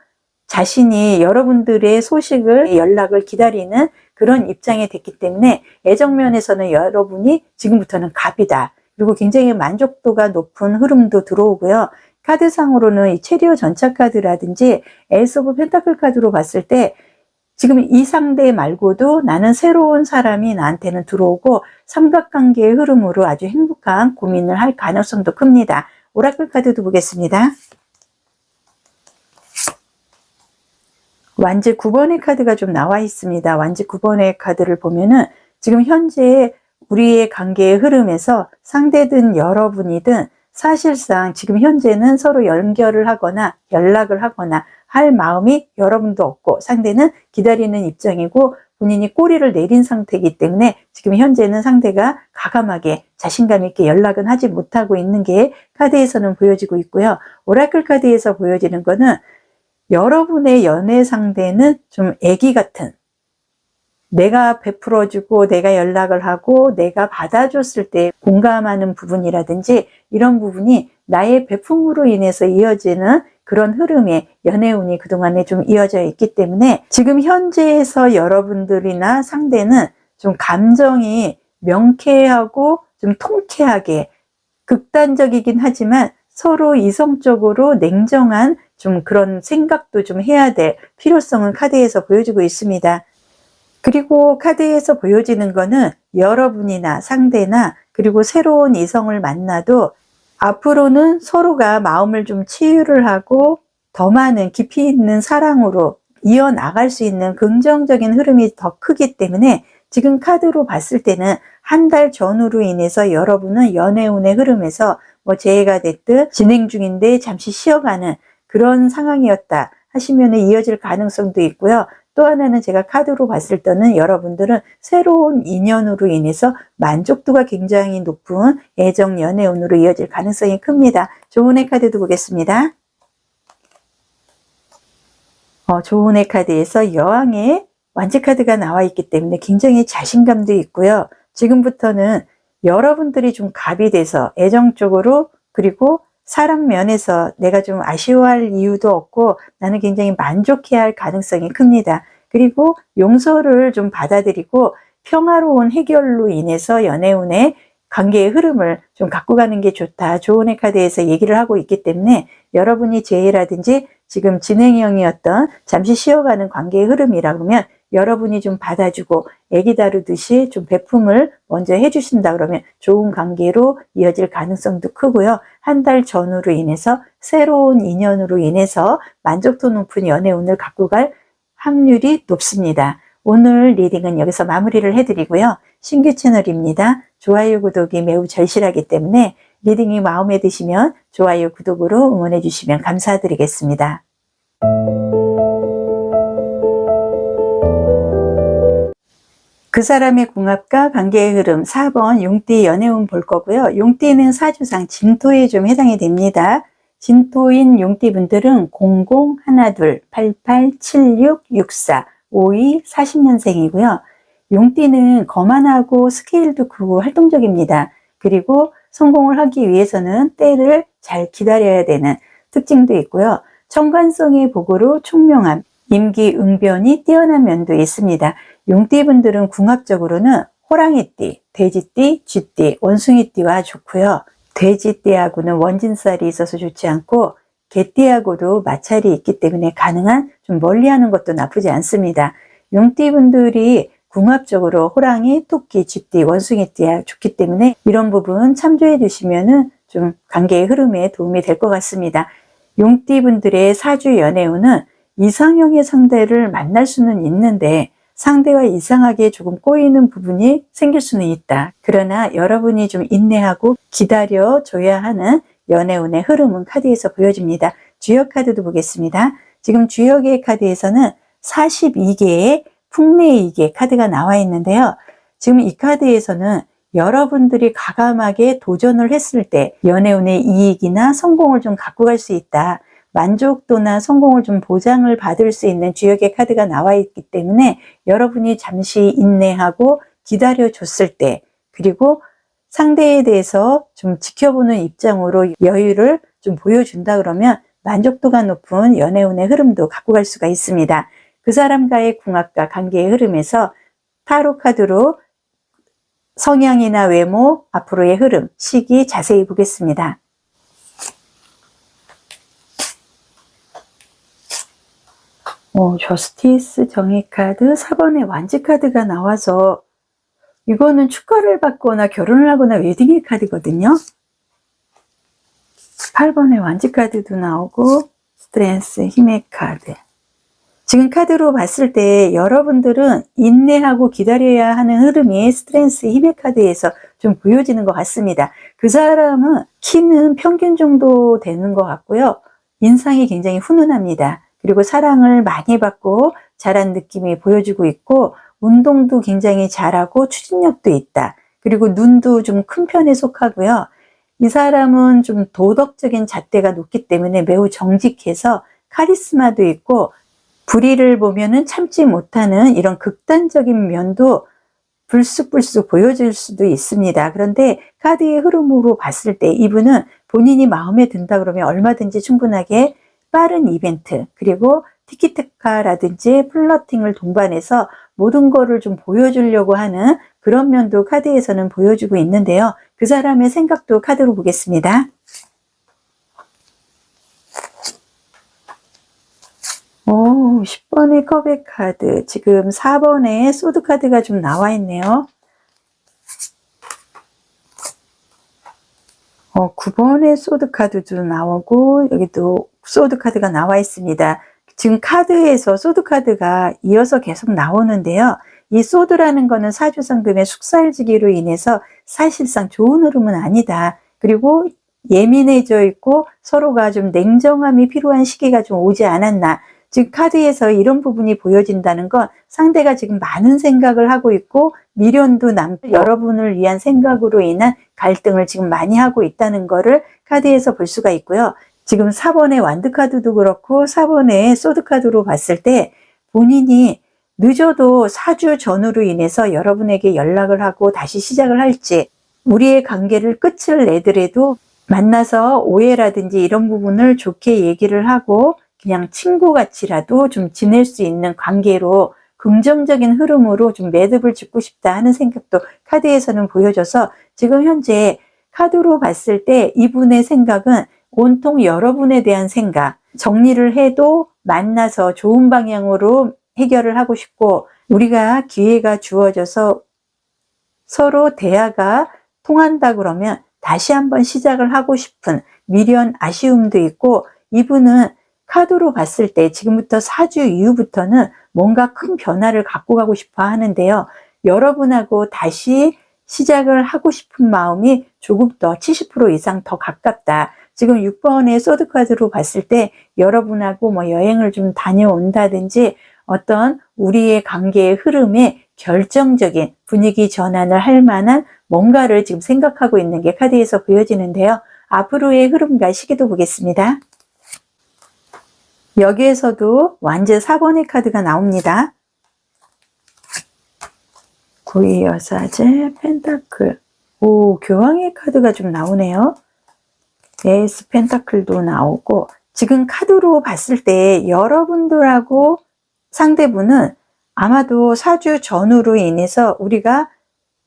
자신이 여러분들의 소식을 연락을 기다리는 그런 입장이 됐기 때문에 애정면에서는 여러분이 지금부터는 갑이다. 그리고 굉장히 만족도가 높은 흐름도 들어오고요. 카드상으로는 이 체리어 전차 카드라든지 에이스 오브 펜타클 카드로 봤을 때 지금 이 상대 말고도 나는 새로운 사람이 나한테는 들어오고 삼각관계의 흐름으로 아주 행복한 고민을 할 가능성도 큽니다. 오라클 카드도 보겠습니다. 완지 9번의 카드가 좀 나와 있습니다. 완지 9번의 카드를 보면은 지금 현재 우리의 관계의 흐름에서 상대든 여러분이든 사실상 지금 현재는 서로 연결을 하거나 연락을 하거나 할 마음이 여러분도 없고 상대는 기다리는 입장이고 본인이 꼬리를 내린 상태이기 때문에 지금 현재는 상대가 과감하게 자신감 있게 연락은 하지 못하고 있는 게 카드에서는 보여지고 있고요. 오라클 카드에서 보여지는 거는 여러분의 연애 상대는 좀 애기 같은, 내가 베풀어주고 내가 연락을 하고 내가 받아줬을 때 공감하는 부분이라든지 이런 부분이 나의 베품으로 인해서 이어지는 그런 흐름의 연애운이 그동안에 좀 이어져 있기 때문에 지금 현재에서 여러분들이나 상대는 좀 감정이 명쾌하고 좀 통쾌하게 극단적이긴 하지만 서로 이성적으로 냉정한 좀 그런 생각도 좀 해야 될 필요성은 카드에서 보여주고 있습니다. 그리고 카드에서 보여지는 거는 여러분이나 상대나 그리고 새로운 이성을 만나도 앞으로는 서로가 마음을 좀 치유를 하고 더 많은 깊이 있는 사랑으로 이어나갈 수 있는 긍정적인 흐름이 더 크기 때문에 지금 카드로 봤을 때는 한 달 전후로 인해서 여러분은 연애운의 흐름에서 뭐 재해가 됐든 진행 중인데 잠시 쉬어가는 그런 상황이었다 하시면 이어질 가능성도 있고요. 또 하나는 제가 카드로 봤을 때는 여러분들은 새로운 인연으로 인해서 만족도가 굉장히 높은 애정 연애운으로 이어질 가능성이 큽니다. 조은의 카드도 보겠습니다. 조은의 카드에서 여왕의 완지 카드가 나와 있기 때문에 굉장히 자신감도 있고요. 지금부터는 여러분들이 좀 갑이 돼서 애정적으로 그리고 사랑 면에서 내가 좀 아쉬워할 이유도 없고 나는 굉장히 만족해야 할 가능성이 큽니다. 그리고 용서를 좀 받아들이고 평화로운 해결로 인해서 연애운의 관계의 흐름을 좀 갖고 가는 게 좋다. 조은의 카드에서 얘기를 하고 있기 때문에 여러분이 재해라든지 지금 진행형이었던 잠시 쉬어가는 관계의 흐름이라 그러면 여러분이 좀 받아주고 애기 다루듯이 좀 베품을 먼저 해주신다 그러면 좋은 관계로 이어질 가능성도 크고요. 한 달 전후로 인해서 새로운 인연으로 인해서 만족도 높은 연애운을 갖고 갈 확률이 높습니다. 오늘 리딩은 여기서 마무리를 해드리고요. 신규 채널입니다. 좋아요, 구독이 매우 절실하기 때문에 리딩이 마음에 드시면 좋아요, 구독으로 응원해 주시면 감사드리겠습니다. 그 사람의 궁합과 관계의 흐름 4번 용띠 연애운 볼 거고요. 용띠는 사주상 진토에 좀 해당이 됩니다. 진토인 용띠 분들은 00, 12, 88, 76, 64, 52, 40년생이고요. 용띠는 거만하고 스케일도 크고 활동적입니다. 그리고 성공을 하기 위해서는 때를 잘 기다려야 되는 특징도 있고요. 청관성의 복으로 총명함, 임기응변이 뛰어난 면도 있습니다. 용띠 분들은 궁합적으로는 호랑이띠, 돼지띠, 쥐띠, 원숭이띠와 좋고요. 돼지띠하고는 원진살이 있어서 좋지 않고 개띠하고도 마찰이 있기 때문에 가능한 좀 멀리하는 것도 나쁘지 않습니다. 용띠 분들이 궁합적으로 호랑이, 토끼, 쥐띠, 원숭이띠가 좋기 때문에 이런 부분 참조해 주시면 좀 관계의 흐름에 도움이 될 것 같습니다. 용띠분들의 사주 연애운은 이상형의 상대를 만날 수는 있는데 상대와 이상하게 조금 꼬이는 부분이 생길 수는 있다. 그러나 여러분이 좀 인내하고 기다려줘야 하는 연애운의 흐름은 카드에서 보여집니다. 주역 카드도 보겠습니다. 지금 주역의 카드에서는 42개의 풍레이계 카드가 나와 있는데요. 지금 이 카드에서는 여러분들이 과감하게 도전을 했을 때 연애운의 이익이나 성공을 좀 갖고 갈 수 있다. 만족도나 성공을 좀 보장을 받을 수 있는 주역의 카드가 나와 있기 때문에 여러분이 잠시 인내하고 기다려줬을 때, 그리고 상대에 대해서 좀 지켜보는 입장으로 여유를 좀 보여준다 그러면 만족도가 높은 연애운의 흐름도 갖고 갈 수가 있습니다. 그 사람과의 궁합과 관계의 흐름에서 타로 카드로 성향이나 외모, 앞으로의 흐름, 시기 자세히 보겠습니다. 저스티스 정의 카드, 4번의 완지 카드가 나와서 이거는 축가를 받거나 결혼을 하거나 웨딩의 카드거든요. 8번의 완지 카드도 나오고 스트렝스 힘의 카드. 지금 카드로 봤을 때 여러분들은 인내하고 기다려야 하는 흐름이 스트렝스 힘의 카드에서 좀 보여지는 것 같습니다. 그 사람은 키는 평균 정도 되는 것 같고요. 인상이 굉장히 훈훈합니다. 그리고 사랑을 많이 받고 자란 느낌이 보여지고 있고 운동도 굉장히 잘하고 추진력도 있다. 그리고 눈도 좀 큰 편에 속하고요. 이 사람은 좀 도덕적인 잣대가 높기 때문에 매우 정직해서 카리스마도 있고 불의를 보면은 참지 못하는 이런 극단적인 면도 불쑥불쑥 보여질 수도 있습니다. 그런데 카드의 흐름으로 봤을 때 이분은 본인이 마음에 든다 그러면 얼마든지 충분하게 빠른 이벤트, 그리고 티키타카라든지 플러팅을 동반해서 모든 거를 좀 보여주려고 하는 그런 면도 카드에서는 보여주고 있는데요. 그 사람의 생각도 카드로 보겠습니다. 10번의 컵의 카드, 지금 4번의 소드 카드가 좀 나와 있네요. 9번의 소드 카드도 나오고 여기도 소드 카드가 나와 있습니다. 지금 카드에서 소드 카드가 이어서 계속 나오는데요. 이 소드라는 거는 사주상금의 숙살지기로 인해서 사실상 좋은 흐름은 아니다. 그리고 예민해져 있고 서로가 좀 냉정함이 필요한 시기가 좀 오지 않았나. 즉 카드에서 이런 부분이 보여진다는 건 상대가 지금 많은 생각을 하고 있고 미련도 남고 여러분을 위한 생각으로 인한 갈등을 지금 많이 하고 있다는 거를 카드에서 볼 수가 있고요. 지금 4번의 완드 카드도 그렇고 4번의 소드 카드로 봤을 때 본인이 늦어도 4주 전후로 인해서 여러분에게 연락을 하고 다시 시작을 할지, 우리의 관계를 끝을 내더라도 만나서 오해라든지 이런 부분을 좋게 얘기를 하고 그냥 친구같이라도 좀 지낼 수 있는 관계로 긍정적인 흐름으로 좀 매듭을 짓고 싶다 하는 생각도 카드에서는 보여줘서 지금 현재 카드로 봤을 때 이분의 생각은 온통 여러분에 대한 생각, 정리를 해도 만나서 좋은 방향으로 해결을 하고 싶고 우리가 기회가 주어져서 서로 대화가 통한다 그러면 다시 한번 시작을 하고 싶은 미련, 아쉬움도 있고 이분은 카드로 봤을 때 지금부터 4주 이후부터는 뭔가 큰 변화를 갖고 가고 싶어 하는데요. 여러분하고 다시 시작을 하고 싶은 마음이 조금 더 70% 이상 더 가깝다. 지금 6번의 소드 카드로 봤을 때 여러분하고 뭐 여행을 좀 다녀온다든지 어떤 우리의 관계의 흐름에 결정적인 분위기 전환을 할 만한 뭔가를 지금 생각하고 있는 게 카드에서 보여지는데요. 앞으로의 흐름과 시기도 보겠습니다. 여기에서도 완전 4번의 카드가 나옵니다. 9의 여사제, 펜타클. 교황의 카드가 좀 나오네요. 에이스 펜타클도 나오고 지금 카드로 봤을 때 여러분들하고 상대분은 아마도 4주 전후로 인해서 우리가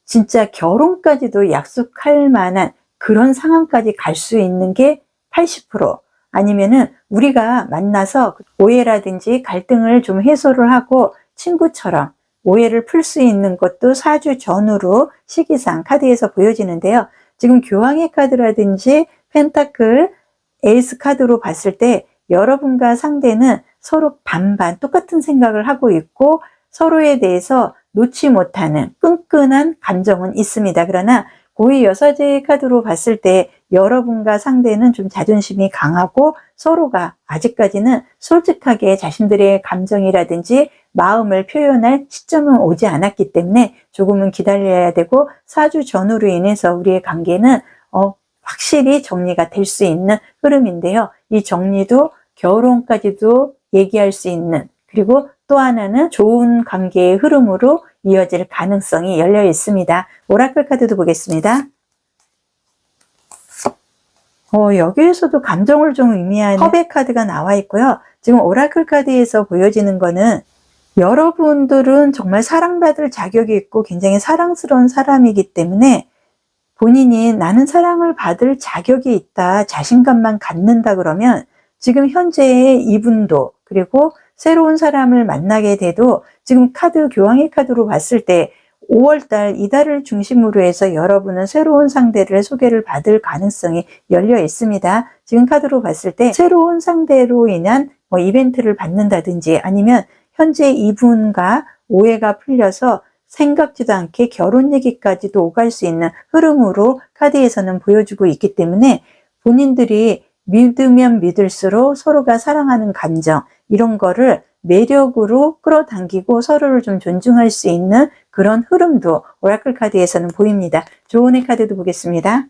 진짜 결혼까지도 약속할 만한 그런 상황까지 갈 수 있는 게 80%, 아니면은 우리가 만나서 오해라든지 갈등을 좀 해소를 하고 친구처럼 오해를 풀 수 있는 것도 4주 전후로 시기상 카드에서 보여지는데요. 지금 교황의 카드라든지 펜타클, 에이스 카드로 봤을 때 여러분과 상대는 서로 반반 똑같은 생각을 하고 있고 서로에 대해서 놓지 못하는 끈끈한 감정은 있습니다. 그러나 고위 여사제의 카드로 봤을 때 여러분과 상대는 좀 자존심이 강하고 서로가 아직까지는 솔직하게 자신들의 감정이라든지 마음을 표현할 시점은 오지 않았기 때문에 조금은 기다려야 되고 사주 전후로 인해서 우리의 관계는 확실히 정리가 될 수 있는 흐름인데요. 이 정리도 결혼까지도 얘기할 수 있는, 그리고 또 하나는 좋은 관계의 흐름으로 이어질 가능성이 열려 있습니다. 오라클 카드도 보겠습니다. 여기에서도 감정을 좀 의미하는 컵의 카드가 나와 있고요. 지금 오라클 카드에서 보여지는 거는 여러분들은 정말 사랑받을 자격이 있고 굉장히 사랑스러운 사람이기 때문에 본인이 나는 사랑을 받을 자격이 있다, 자신감만 갖는다 그러면 지금 현재의 이분도, 그리고 새로운 사람을 만나게 돼도 지금 카드, 교황의 카드로 봤을 때 5월달 이달을 중심으로 해서 여러분은 새로운 상대를 소개를 받을 가능성이 열려 있습니다. 지금 카드로 봤을 때 새로운 상대로 인한 이벤트를 받는다든지 아니면 현재 이분과 오해가 풀려서 생각지도 않게 결혼 얘기까지도 오갈 수 있는 흐름으로 카드에서는 보여주고 있기 때문에 본인들이 믿으면 믿을수록 서로가 사랑하는 감정, 이런 거를 매력으로 끌어당기고 서로를 좀 존중할 수 있는 그런 흐름도 오라클 카드에서는 보입니다. 조언의 카드도 보겠습니다.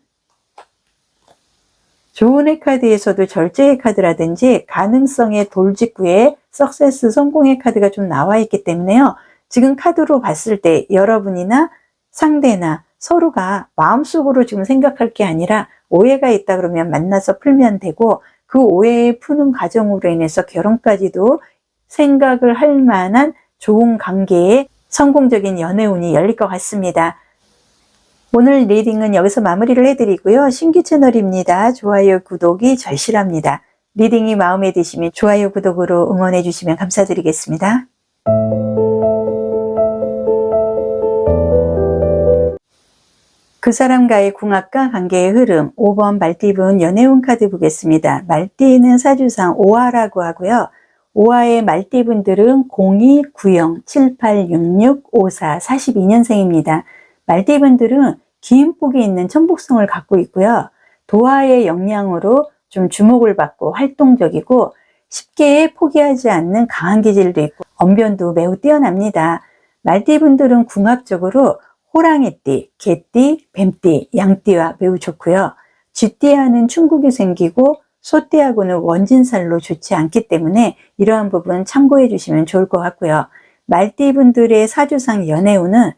조언의 카드에서도 절제의 카드라든지 가능성의 돌직구에 석세스, 성공의 카드가 좀 나와 있기 때문에요. 지금 카드로 봤을 때 여러분이나 상대나 서로가 마음속으로 지금 생각할 게 아니라 오해가 있다 그러면 만나서 풀면 되고, 그 오해의 푸는 과정으로 인해서 결혼까지도 생각을 할 만한 좋은 관계에 성공적인 연애운이 열릴 것 같습니다. 오늘 리딩은 여기서 마무리를 해드리고요. 신규 채널입니다. 좋아요, 구독이 절실합니다. 리딩이 마음에 드시면 좋아요, 구독으로 응원해 주시면 감사드리겠습니다. 그 사람과의 궁합과 관계의 흐름, 5번 말띠분 연애운 카드 보겠습니다. 말띠는 사주상 5화라고 하고요. 5화의 말띠분들은 02, 90, 78, 66, 54, 42년생입니다. 말띠분들은 긴 폭이 있는 천복성을 갖고 있고요. 도화의 영향으로 좀 주목을 받고 활동적이고 쉽게 포기하지 않는 강한 기질도 있고 언변도 매우 뛰어납니다. 말띠분들은 궁합적으로 호랑이띠, 개띠, 뱀띠, 양띠와 매우 좋고요. 쥐띠와는 충국이 생기고 소띠하고는 원진살로 좋지 않기 때문에 이러한 부분 참고해 주시면 좋을 것 같고요. 말띠분들의 사주상 연애운은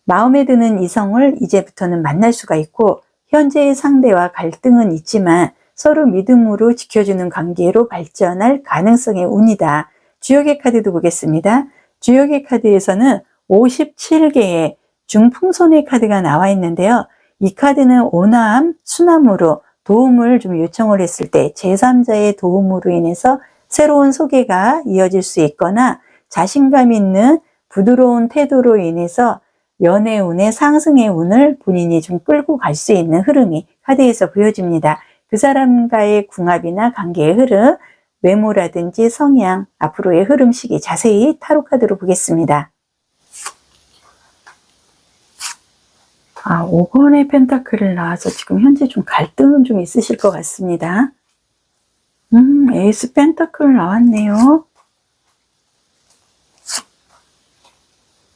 마음에 드는 이성을 이제부터는 만날 수가 있고 현재의 상대와 갈등은 있지만 서로 믿음으로 지켜주는 관계로 발전할 가능성의 운이다. 주역의 카드도 보겠습니다. 주역의 카드에서는 57개의 중풍선의 카드가 나와 있는데요. 이 카드는 온화함, 순함으로 도움을 좀 요청을 했을 때 제3자의 도움으로 인해서 새로운 소개가 이어질 수 있거나 자신감 있는 부드러운 태도로 인해서 연애운의 상승의 운을 본인이 좀 끌고 갈 수 있는 흐름이 카드에서 보여집니다. 그 사람과의 궁합이나 관계의 흐름, 외모라든지 성향, 앞으로의 흐름 시기 자세히 타로 카드로 보겠습니다. 5번의 펜타클을 나와서 지금 현재 좀 갈등은 좀 있으실 것 같습니다. 에이스 펜타클 나왔네요.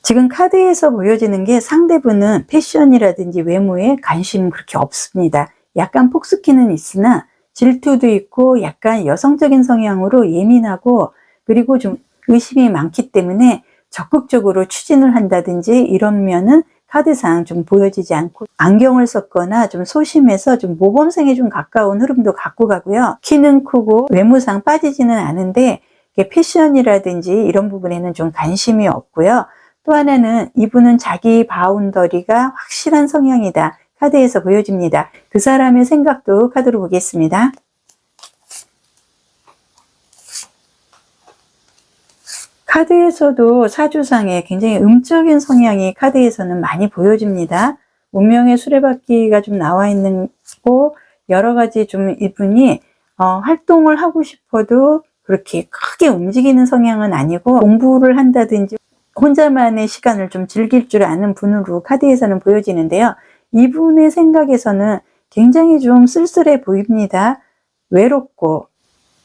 지금 카드에서 보여지는 게 상대분은 패션이라든지 외모에 관심 그렇게 없습니다. 약간 폭스키는 있으나 질투도 있고 약간 여성적인 성향으로 예민하고 그리고 좀 의심이 많기 때문에 적극적으로 추진을 한다든지 이런 면은 카드상 좀 보여지지 않고 안경을 썼거나 좀 소심해서 좀 모범생에 좀 가까운 흐름도 갖고 가고요. 키는 크고 외모상 빠지지는 않은데 패션이라든지 이런 부분에는 좀 관심이 없고요. 또 하나는 이분은 자기 바운더리가 확실한 성향이다. 카드에서 보여집니다. 그 사람의 생각도 카드로 보겠습니다. 카드에서도 사주상에 굉장히 음적인 성향이 카드에서는 많이 보여집니다. 운명의 수레바퀴가 좀 나와 있는 거, 여러 가지 좀 이분이 활동을 하고 싶어도 그렇게 크게 움직이는 성향은 아니고 공부를 한다든지 혼자만의 시간을 좀 즐길 줄 아는 분으로 카드에서는 보여지는데요. 이분의 생각에서는 굉장히 좀 쓸쓸해 보입니다. 외롭고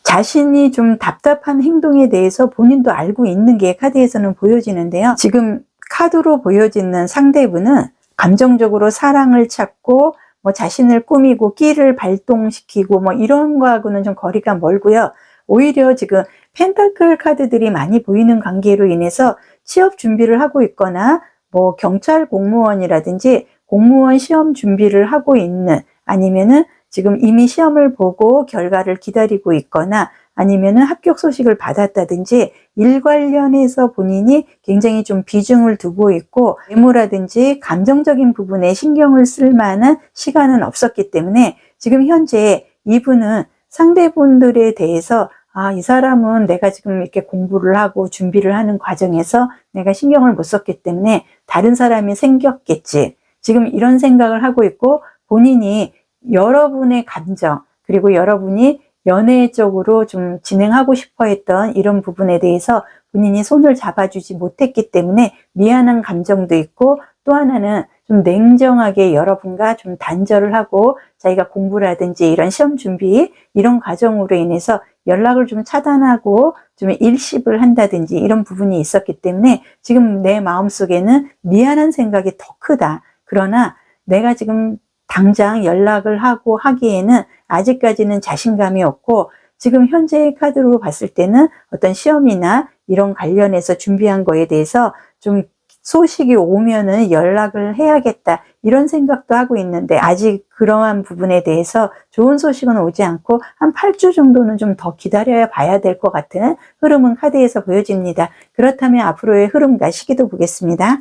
자신이 좀 답답한 행동에 대해서 본인도 알고 있는 게 카드에서는 보여지는데요. 지금 카드로 보여지는 상대분은 감정적으로 사랑을 찾고 뭐 자신을 꾸미고 끼를 발동시키고 뭐 이런 거하고는 좀 거리가 멀고요. 오히려 지금 펜타클 카드들이 많이 보이는 관계로 인해서 취업 준비를 하고 있거나 뭐 경찰 공무원이라든지 공무원 시험 준비를 하고 있는, 아니면은 지금 이미 시험을 보고 결과를 기다리고 있거나 아니면은 합격 소식을 받았다든지 일 관련해서 본인이 굉장히 좀 비중을 두고 있고 외모라든지 감정적인 부분에 신경을 쓸 만한 시간은 없었기 때문에 지금 현재 이분은 상대분들에 대해서 이 사람은 내가 지금 이렇게 공부를 하고 준비를 하는 과정에서 내가 신경을 못 썼기 때문에 다른 사람이 생겼겠지. 지금 이런 생각을 하고 있고 본인이 여러분의 감정 그리고 여러분이 연애적으로 좀 진행하고 싶어 했던 이런 부분에 대해서 본인이 손을 잡아주지 못했기 때문에 미안한 감정도 있고 또 하나는 좀 냉정하게 여러분과 좀 단절을 하고 자기가 공부라든지 이런 시험 준비 이런 과정으로 인해서 연락을 좀 차단하고 좀 일십을 한다든지 이런 부분이 있었기 때문에 지금 내 마음속에는 미안한 생각이 더 크다. 그러나 내가 지금 당장 연락을 하고 하기에는 아직까지는 자신감이 없고 지금 현재의 카드로 봤을 때는 어떤 시험이나 이런 관련해서 준비한 거에 대해서 좀 소식이 오면은 연락을 해야겠다 이런 생각도 하고 있는데 아직 그러한 부분에 대해서 좋은 소식은 오지 않고 한 8주 정도는 좀 더 기다려야 봐야 될 것 같은 흐름은 카드에서 보여집니다. 그렇다면 앞으로의 흐름과 시기도 보겠습니다.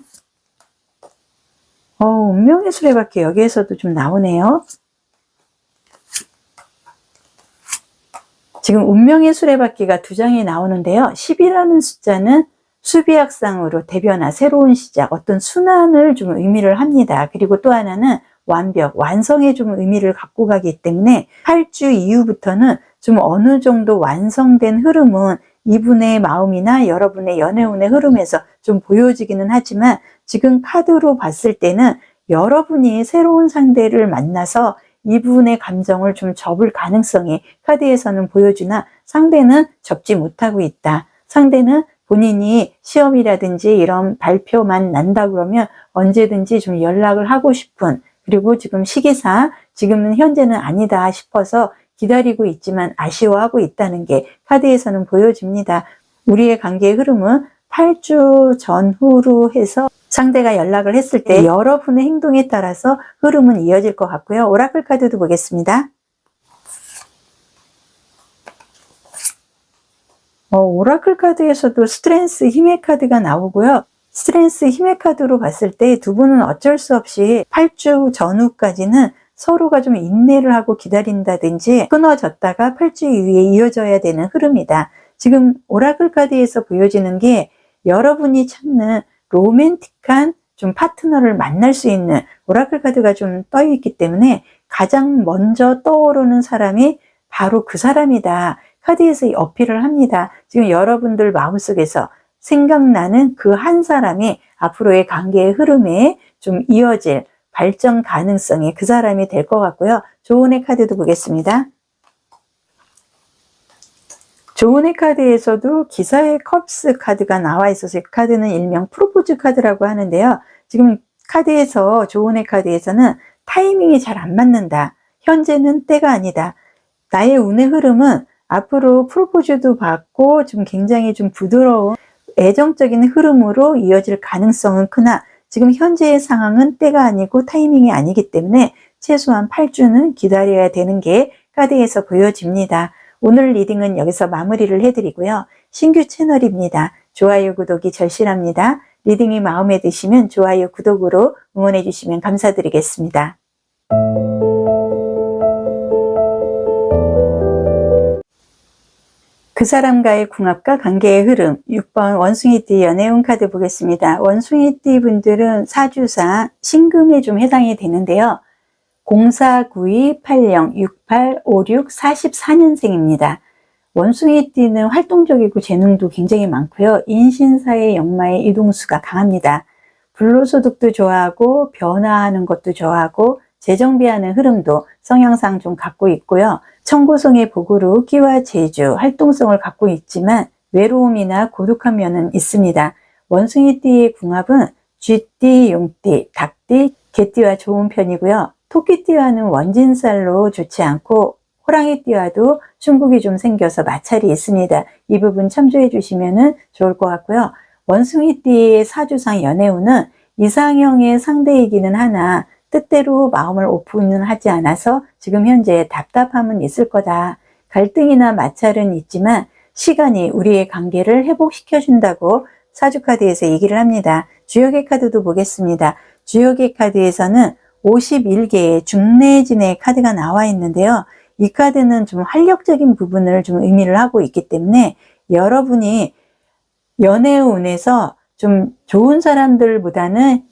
운명의 수레바퀴 여기에서도 좀 나오네요. 지금 운명의 수레바퀴가 두 장이 나오는데요. 10이라는 숫자는 수비학상으로 대변화, 새로운 시작, 어떤 순환을 좀 의미를 합니다. 그리고 또 하나는 완벽, 완성의 좀 의미를 갖고 가기 때문에 8주 이후부터는 좀 어느 정도 완성된 흐름은 이분의 마음이나 여러분의 연애운의 흐름에서 좀 보여지기는 하지만 지금 카드로 봤을 때는 여러분이 새로운 상대를 만나서 이분의 감정을 좀 접을 가능성이 카드에서는 보여주나 상대는 접지 못하고 있다. 상대는 본인이 시험이라든지 이런 발표만 난다 그러면 언제든지 좀 연락을 하고 싶은, 그리고 지금 시기상 지금은 현재는 아니다 싶어서 기다리고 있지만 아쉬워하고 있다는 게 카드에서는 보여집니다. 우리의 관계의 흐름은 8주 전후로 해서 상대가 연락을 했을 때 여러분의 행동에 따라서 흐름은 이어질 것 같고요. 오라클 카드도 보겠습니다. 오라클 카드에서도 스트렝스 힘의 카드가 나오고요. 스트렝스 힘의 카드로 봤을 때 두 분은 어쩔 수 없이 8주 전후까지는 서로가 좀 인내를 하고 기다린다든지 끊어졌다가 8주 이후에 이어져야 되는 흐름이다. 지금 오라클 카드에서 보여지는 게 여러분이 찾는 로맨틱한 좀 파트너를 만날 수 있는 오라클 카드가 좀 떠 있기 때문에 가장 먼저 떠오르는 사람이 바로 그 사람이다. 카드에서 어필을 합니다. 지금 여러분들 마음속에서 생각나는 그 한 사람이 앞으로의 관계의 흐름에 좀 이어질 발전 가능성이 그 사람이 될 것 같고요. 조언의 카드도 보겠습니다. 조언의 카드에서도 기사의 컵스 카드가 나와 있어서 이 카드는 일명 프로포즈 카드라고 하는데요. 지금 카드에서 조언의 카드에서는 타이밍이 잘 안 맞는다. 현재는 때가 아니다. 나의 운의 흐름은 앞으로 프로포즈도 받고 좀 굉장히 좀 부드러운 애정적인 흐름으로 이어질 가능성은 크나 지금 현재의 상황은 때가 아니고 타이밍이 아니기 때문에 최소한 8주는 기다려야 되는 게 카드에서 보여집니다. 오늘 리딩은 여기서 마무리를 해드리고요. 신규 채널입니다. 좋아요, 구독이 절실합니다. 리딩이 마음에 드시면 좋아요, 구독으로 응원해 주시면 감사드리겠습니다. 그 사람과의 궁합과 관계의 흐름. 6번 원숭이띠 연애운 카드 보겠습니다. 원숭이띠 분들은 사주상 신금에 좀 해당이 되는데요. 0492 80 68 56 44년생입니다. 원숭이띠는 활동적이고 재능도 굉장히 많고요. 인신사의 역마의 이동수가 강합니다. 불로소득도 좋아하고 변화하는 것도 좋아하고 재정비하는 흐름도 성향상 좀 갖고 있고요. 청고성의 복으로 끼와 재주, 활동성을 갖고 있지만 외로움이나 고독한 면은 있습니다. 원숭이띠의 궁합은 쥐띠, 용띠, 닭띠, 개띠와 좋은 편이고요. 토끼띠와는 원진살로 좋지 않고 호랑이띠와도 충국이 좀 생겨서 마찰이 있습니다. 이 부분 참조해 주시면 좋을 것 같고요. 원숭이띠의 사주상 연애운은 이상형의 상대이기는 하나 뜻대로 마음을 오픈은 하지 않아서 지금 현재 답답함은 있을 거다. 갈등이나 마찰은 있지만 시간이 우리의 관계를 회복시켜 준다고 사주카드에서 얘기를 합니다. 주역의 카드도 보겠습니다. 주역의 카드에서는 51개의 중내진의 카드가 나와 있는데요. 이 카드는 좀 활력적인 부분을 좀 의미를 하고 있기 때문에 여러분이 연애운에서 좀 좋은 사람들보다는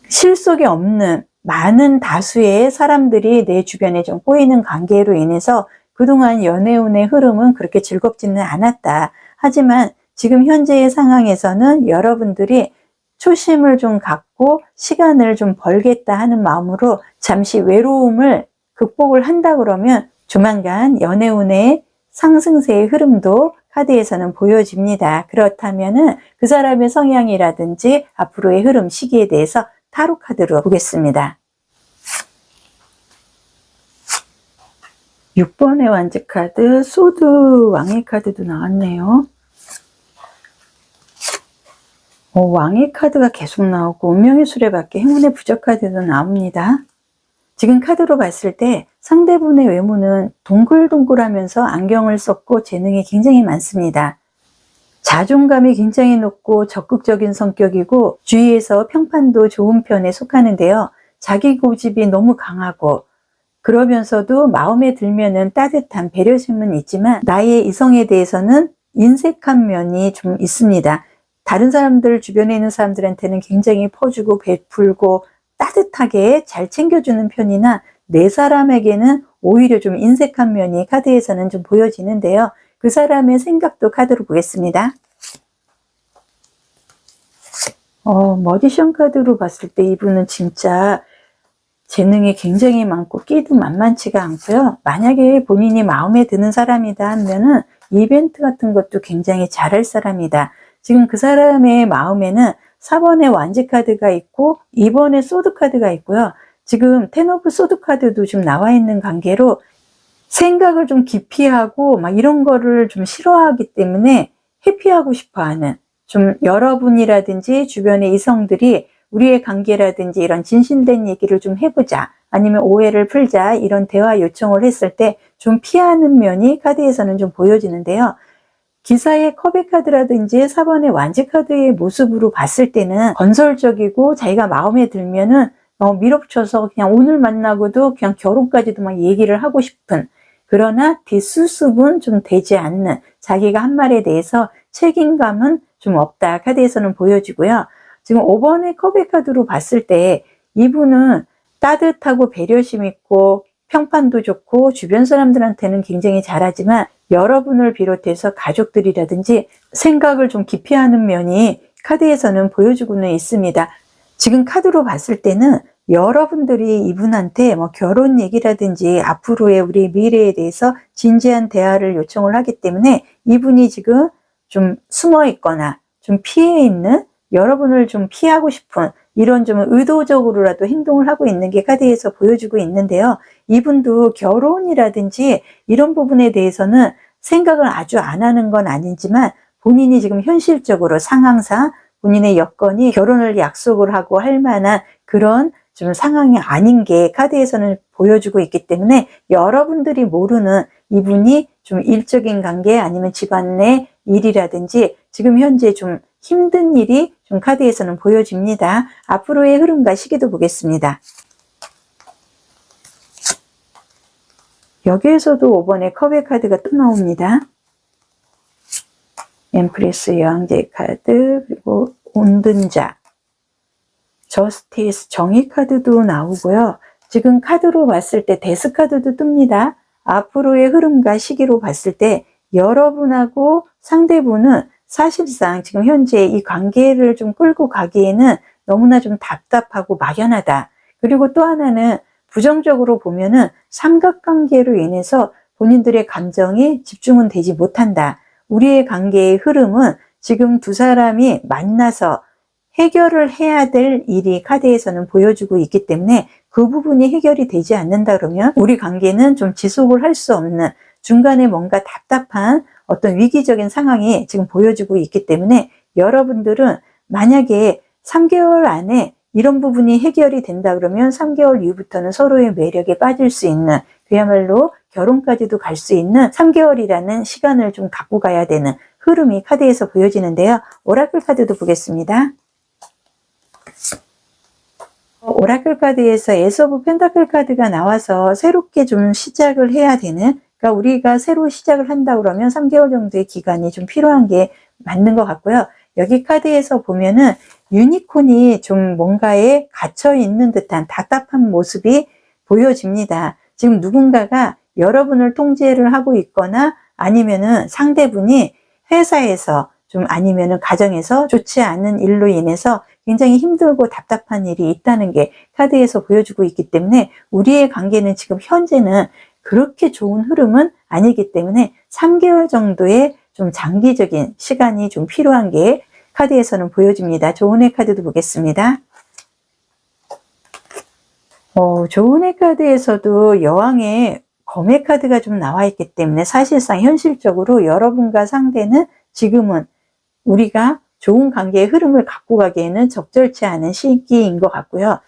실속이 없는 많은 다수의 사람들이 내 주변에 좀 꼬이는 관계로 인해서 그동안 연애운의 흐름은 그렇게 즐겁지는 않았다. 하지만 지금 현재의 상황에서는 여러분들이 초심을 좀 갖고 시간을 좀 벌겠다 하는 마음으로 잠시 외로움을 극복을 한다 그러면 조만간 연애운의 상승세의 흐름도 카드에서는 보여집니다. 그렇다면은 그 사람의 성향이라든지 앞으로의 흐름 시기에 대해서 타로 카드로 보겠습니다. 6번의 완즈 카드, 소드 왕의 카드도 나왔네요. 왕의 카드가 계속 나오고 운명의 수레바퀴, 행운의 부적 카드도 나옵니다. 지금 카드로 봤을 때 상대분의 외모는 동글동글하면서 안경을 썼고 재능이 굉장히 많습니다. 자존감이 굉장히 높고 적극적인 성격이고 주위에서 평판도 좋은 편에 속하는데요. 자기 고집이 너무 강하고 그러면서도 마음에 들면은 따뜻한 배려심은 있지만 나의 이성에 대해서는 인색한 면이 좀 있습니다. 다른 사람들 주변에 있는 사람들한테는 굉장히 퍼주고 베풀고 따뜻하게 잘 챙겨주는 편이나 내 사람에게는 오히려 좀 인색한 면이 카드에서는 좀 보여지는데요. 그 사람의 생각도 카드로 보겠습니다. 머지션 카드로 봤을 때 이분은 진짜 재능이 굉장히 많고 끼도 만만치가 않고요. 만약에 본인이 마음에 드는 사람이다 하면은 이벤트 같은 것도 굉장히 잘할 사람이다. 지금 그 사람의 마음에는 4번의 완지 카드가 있고 2번의 소드 카드가 있고요. 지금 텐 오브 소드 카드도 좀 나와 있는 관계로 생각을 좀 깊이 하고 막 이런 거를 좀 싫어하기 때문에 회피하고 싶어 하는, 좀 여러분이라든지 주변의 이성들이 우리의 관계라든지 이런 진실된 얘기를 좀 해보자, 아니면 오해를 풀자, 이런 대화 요청을 했을 때 좀 피하는 면이 카드에서는 좀 보여지는데요. 기사의 컵의 카드라든지 4번의 완지 카드의 모습으로 봤을 때는 건설적이고 자기가 마음에 들면은 밀어붙여서 그냥 오늘 만나고도 그냥 결혼까지도 막 얘기를 하고 싶은, 그러나 뒷수습은 좀 되지 않는, 자기가 한 말에 대해서 책임감은 좀 없다 카드에서는 보여지고요. 지금 5번의 컵의 카드로 봤을 때 이분은 따뜻하고 배려심 있고 평판도 좋고 주변 사람들한테는 굉장히 잘하지만 여러분을 비롯해서 가족들이라든지 생각을 좀 깊이 하는 면이 카드에서는 보여주고는 있습니다. 지금 카드로 봤을 때는 여러분들이 이분한테 뭐 결혼 얘기라든지 앞으로의 우리 미래에 대해서 진지한 대화를 요청을 하기 때문에 이분이 지금 좀 숨어 있거나 좀 피해 있는, 여러분을 좀 피하고 싶은 이런 좀 의도적으로라도 행동을 하고 있는 게 카드에서 보여주고 있는데요. 이분도 결혼이라든지 이런 부분에 대해서는 생각을 아주 안 하는 건 아니지만 본인이 지금 현실적으로 상황상 본인의 여건이 결혼을 약속을 하고 할 만한 그런 좀 상황이 아닌 게 카드에서는 보여주고 있기 때문에 여러분들이 모르는 이분이 좀 일적인 관계 아니면 집안 내 일이라든지 지금 현재 좀 힘든 일이 좀 카드에서는 보여집니다. 앞으로의 흐름과 시기도 보겠습니다. 여기에서도 5번의 컵의 카드가 또 나옵니다. 엠프레스 여왕제 카드, 그리고 온든자, 저스티스 정의 카드도 나오고요. 지금 카드로 봤을 때 데스 카드도 뜹니다. 앞으로의 흐름과 시기로 봤을 때 여러분하고 상대분은 사실상 지금 현재 이 관계를 좀 끌고 가기에는 너무나 좀 답답하고 막연하다. 그리고 또 하나는 부정적으로 보면은 삼각관계로 인해서 본인들의 감정이 집중은 되지 못한다. 우리의 관계의 흐름은 지금 두 사람이 만나서 해결을 해야 될 일이 카드에서는 보여주고 있기 때문에 그 부분이 해결이 되지 않는다 그러면 우리 관계는 좀 지속을 할 수 없는 중간에 뭔가 답답한 어떤 위기적인 상황이 지금 보여주고 있기 때문에 여러분들은 만약에 3개월 안에 이런 부분이 해결이 된다 그러면 3개월 이후부터는 서로의 매력에 빠질 수 있는, 그야말로 결혼까지도 갈 수 있는 3개월이라는 시간을 좀 갖고 가야 되는 흐름이 카드에서 보여지는데요. 오라클 카드도 보겠습니다. 오라클 카드에서 에이스 오브 펜타클 카드가 나와서 새롭게 좀 시작을 해야 되는, 그러니까 우리가 새로 시작을 한다 그러면 3개월 정도의 기간이 좀 필요한 게 맞는 것 같고요. 여기 카드에서 보면은 유니콘이 좀 뭔가에 갇혀 있는 듯한 답답한 모습이 보여집니다. 지금 누군가가 여러분을 통제를 하고 있거나 아니면은 상대분이 회사에서 좀 아니면은 가정에서 좋지 않은 일로 인해서 굉장히 힘들고 답답한 일이 있다는 게 카드에서 보여주고 있기 때문에 우리의 관계는 지금 현재는 그렇게 좋은 흐름은 아니기 때문에 3개월 정도의 좀 장기적인 시간이 좀 필요한 게 카드에서는 보여집니다. 조은의 카드도 보겠습니다. 조은의 카드에서도 여왕의 검의 카드가 좀 나와 있기 때문에 사실상 현실적으로 여러분과 상대는 지금은 우리가 좋은 관계의 흐름을 갖고 가기에는 적절치 않은 시기인 것 같고요.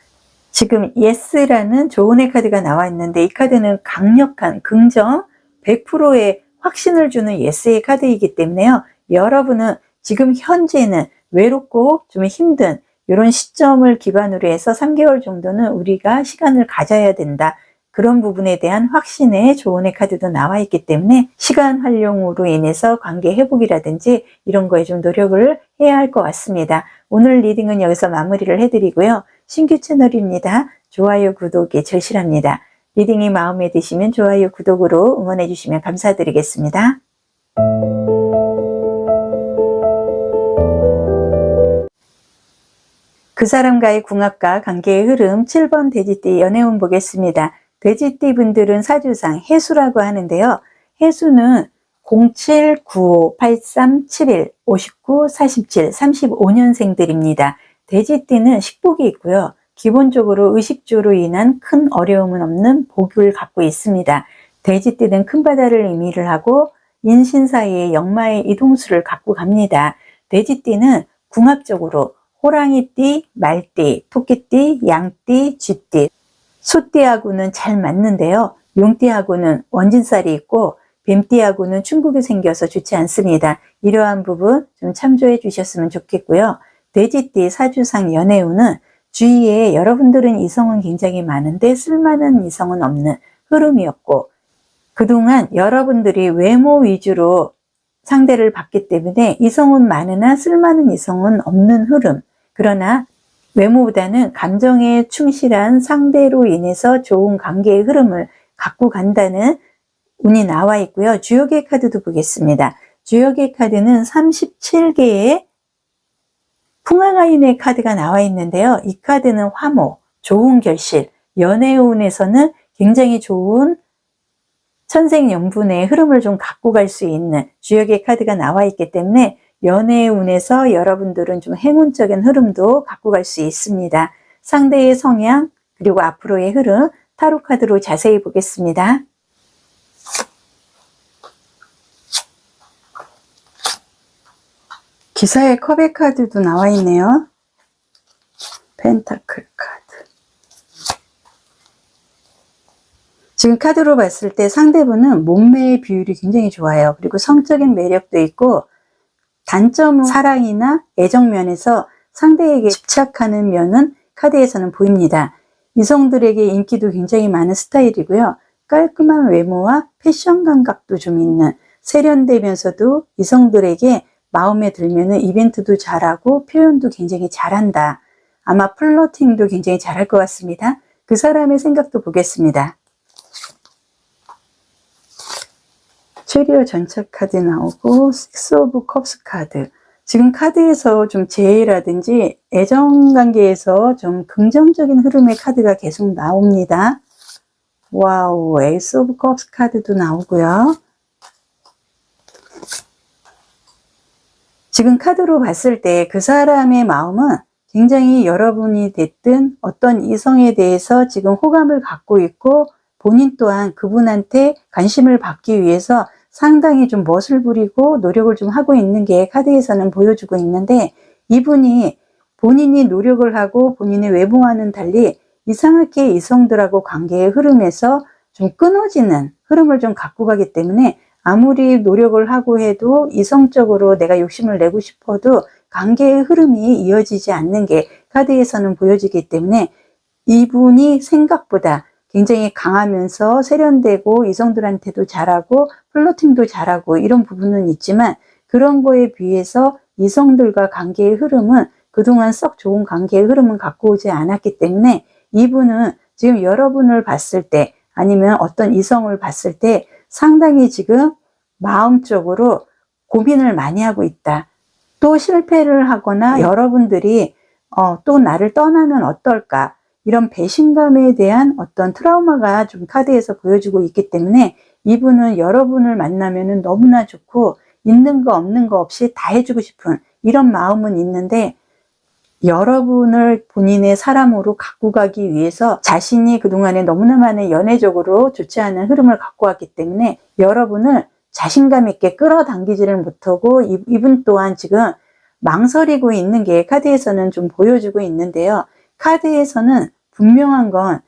지금 예스라는 조은의 카드가 나와 있는데 이 카드는 강력한 긍정 100%의 확신을 주는 예스의 카드이기 때문에요. 여러분은 지금 현재는 외롭고 좀 힘든 이런 시점을 기반으로 해서 3개월 정도는 우리가 시간을 가져야 된다. 그런 부분에 대한 확신의 조언의 카드도 나와 있기 때문에 시간 활용으로 인해서 관계 회복이라든지 이런 거에 좀 노력을 해야 할 것 같습니다. 오늘 리딩은 여기서 마무리를 해드리고요. 신규 채널입니다. 좋아요, 구독이 절실합니다. 리딩이 마음에 드시면 좋아요, 구독으로 응원해 주시면 감사드리겠습니다. 그 사람과의 궁합과 관계의 흐름 7번 돼지띠 연애운 보겠습니다. 돼지띠 분들은 사주상 해수라고 하는데요. 해수는 07, 95, 83, 71, 59, 47, 35년생들입니다. 돼지띠는 식복이 있고요. 기본적으로 의식주로 인한 큰 어려움은 없는 복을 갖고 있습니다. 돼지띠는 큰 바다를 의미를 하고 인신 사이의 역마의 이동수를 갖고 갑니다. 돼지띠는 궁합적으로 호랑이띠, 말띠, 토끼띠, 양띠, 쥐띠, 소띠하고는 잘 맞는데요. 용띠하고는 원진살이 있고 뱀띠하고는 충국이 생겨서 좋지 않습니다. 이러한 부분 좀 참조해 주셨으면 좋겠고요. 돼지띠 사주상 연애운은 주위에 여러분들은 이성은 굉장히 많은데 쓸만한 이성은 없는 흐름이었고, 그동안 여러분들이 외모 위주로 상대를 봤기 때문에 이성은 많으나 쓸만한 이성은 없는 흐름, 그러나 외모보다는 감정에 충실한 상대로 인해서 좋은 관계의 흐름을 갖고 간다는 운이 나와 있고요. 주역의 카드도 보겠습니다. 주역의 카드는 37개의 풍화가인의 카드가 나와 있는데요. 이 카드는 화모, 좋은 결실, 연애운에서는 굉장히 좋은 천생연분의 흐름을 좀 갖고 갈 수 있는 주역의 카드가 나와 있기 때문에 연애운에서 여러분들은 좀 행운적인 흐름도 갖고 갈 수 있습니다. 상대의 성향 그리고 앞으로의 흐름 타로 카드로 자세히 보겠습니다. 기사의 컵의 카드도 나와 있네요. 펜타클 카드. 지금 카드로 봤을 때 상대분은 몸매의 비율이 굉장히 좋아요. 그리고 성적인 매력도 있고 단점은 사랑이나 애정 면에서 상대에게 집착하는 면은 카드에서는 보입니다. 이성들에게 인기도 굉장히 많은 스타일이고요. 깔끔한 외모와 패션 감각도 좀 있는, 세련되면서도 이성들에게 마음에 들면은 이벤트도 잘하고 표현도 굉장히 잘한다. 아마 플러팅도 굉장히 잘할 것 같습니다. 그 사람의 생각도 보겠습니다. 체리어 전차 카드 나오고 식스 오브 컵스 카드. 지금 카드에서 좀 재회라든지 애정관계에서 좀 긍정적인 흐름의 카드가 계속 나옵니다. 와우, 에이스 오브 컵스 카드도 나오고요. 지금 카드로 봤을 때 그 사람의 마음은 굉장히 여러분이 됐든 어떤 이성에 대해서 지금 호감을 갖고 있고 본인 또한 그분한테 관심을 받기 위해서 상당히 좀 멋을 부리고 노력을 좀 하고 있는 게 카드에서는 보여주고 있는데, 이분이 본인이 노력을 하고 본인의 외모와는 달리 이상하게 이성들하고 관계의 흐름에서 좀 끊어지는 흐름을 좀 갖고 가기 때문에 아무리 노력을 하고 해도 이성적으로 내가 욕심을 내고 싶어도 관계의 흐름이 이어지지 않는 게 카드에서는 보여지기 때문에 이분이 생각보다 굉장히 강하면서 세련되고 이성들한테도 잘하고 플러팅도 잘하고 이런 부분은 있지만, 그런 거에 비해서 이성들과 관계의 흐름은 그동안 썩 좋은 관계의 흐름은 갖고 오지 않았기 때문에 이분은 지금 여러분을 봤을 때 아니면 어떤 이성을 봤을 때 상당히 지금 마음적으로 고민을 많이 하고 있다. 또 실패를 하거나 여러분들이 또 나를 떠나면 어떨까, 이런 배신감에 대한 어떤 트라우마가 좀 카드에서 보여주고 있기 때문에 이분은 여러분을 만나면은 너무나 좋고 있는 거 없는 거 없이 다 해주고 싶은 이런 마음은 있는데, 여러분을 본인의 사람으로 갖고 가기 위해서 자신이 그동안에 너무나 많은 연애적으로 좋지 않은 흐름을 갖고 왔기 때문에 여러분을 자신감 있게 끌어당기지를 못하고 이분 또한 지금 망설이고 있는 게 카드에서는 좀 보여주고 있는데요. 카드에서는 분명한 건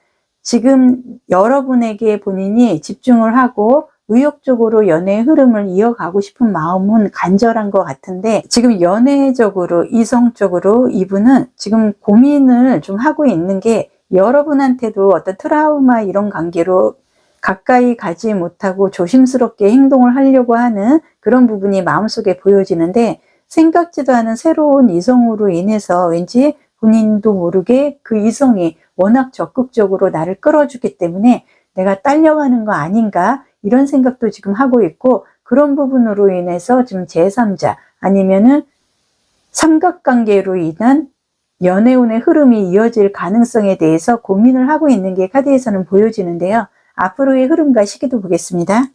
지금 여러분에게 본인이 집중을 하고 의욕적으로 연애의 흐름을 이어가고 싶은 마음은 간절한 것 같은데, 지금 연애적으로 이성적으로 이분은 지금 고민을 좀 하고 있는 게 여러분한테도 어떤 트라우마 이런 관계로 가까이 가지 못하고 조심스럽게 행동을 하려고 하는 그런 부분이 마음속에 보여지는데, 생각지도 않은 새로운 이성으로 인해서 왠지 본인도 모르게 그 이성이 워낙 적극적으로 나를 끌어주기 때문에 내가 딸려가는 거 아닌가 이런 생각도 지금 하고 있고, 그런 부분으로 인해서 지금 제3자 아니면은 삼각관계로 인한 연애운의 흐름이 이어질 가능성에 대해서 고민을 하고 있는 게 카드에서는 보여지는데요. 앞으로의 흐름과 시기도 보겠습니다.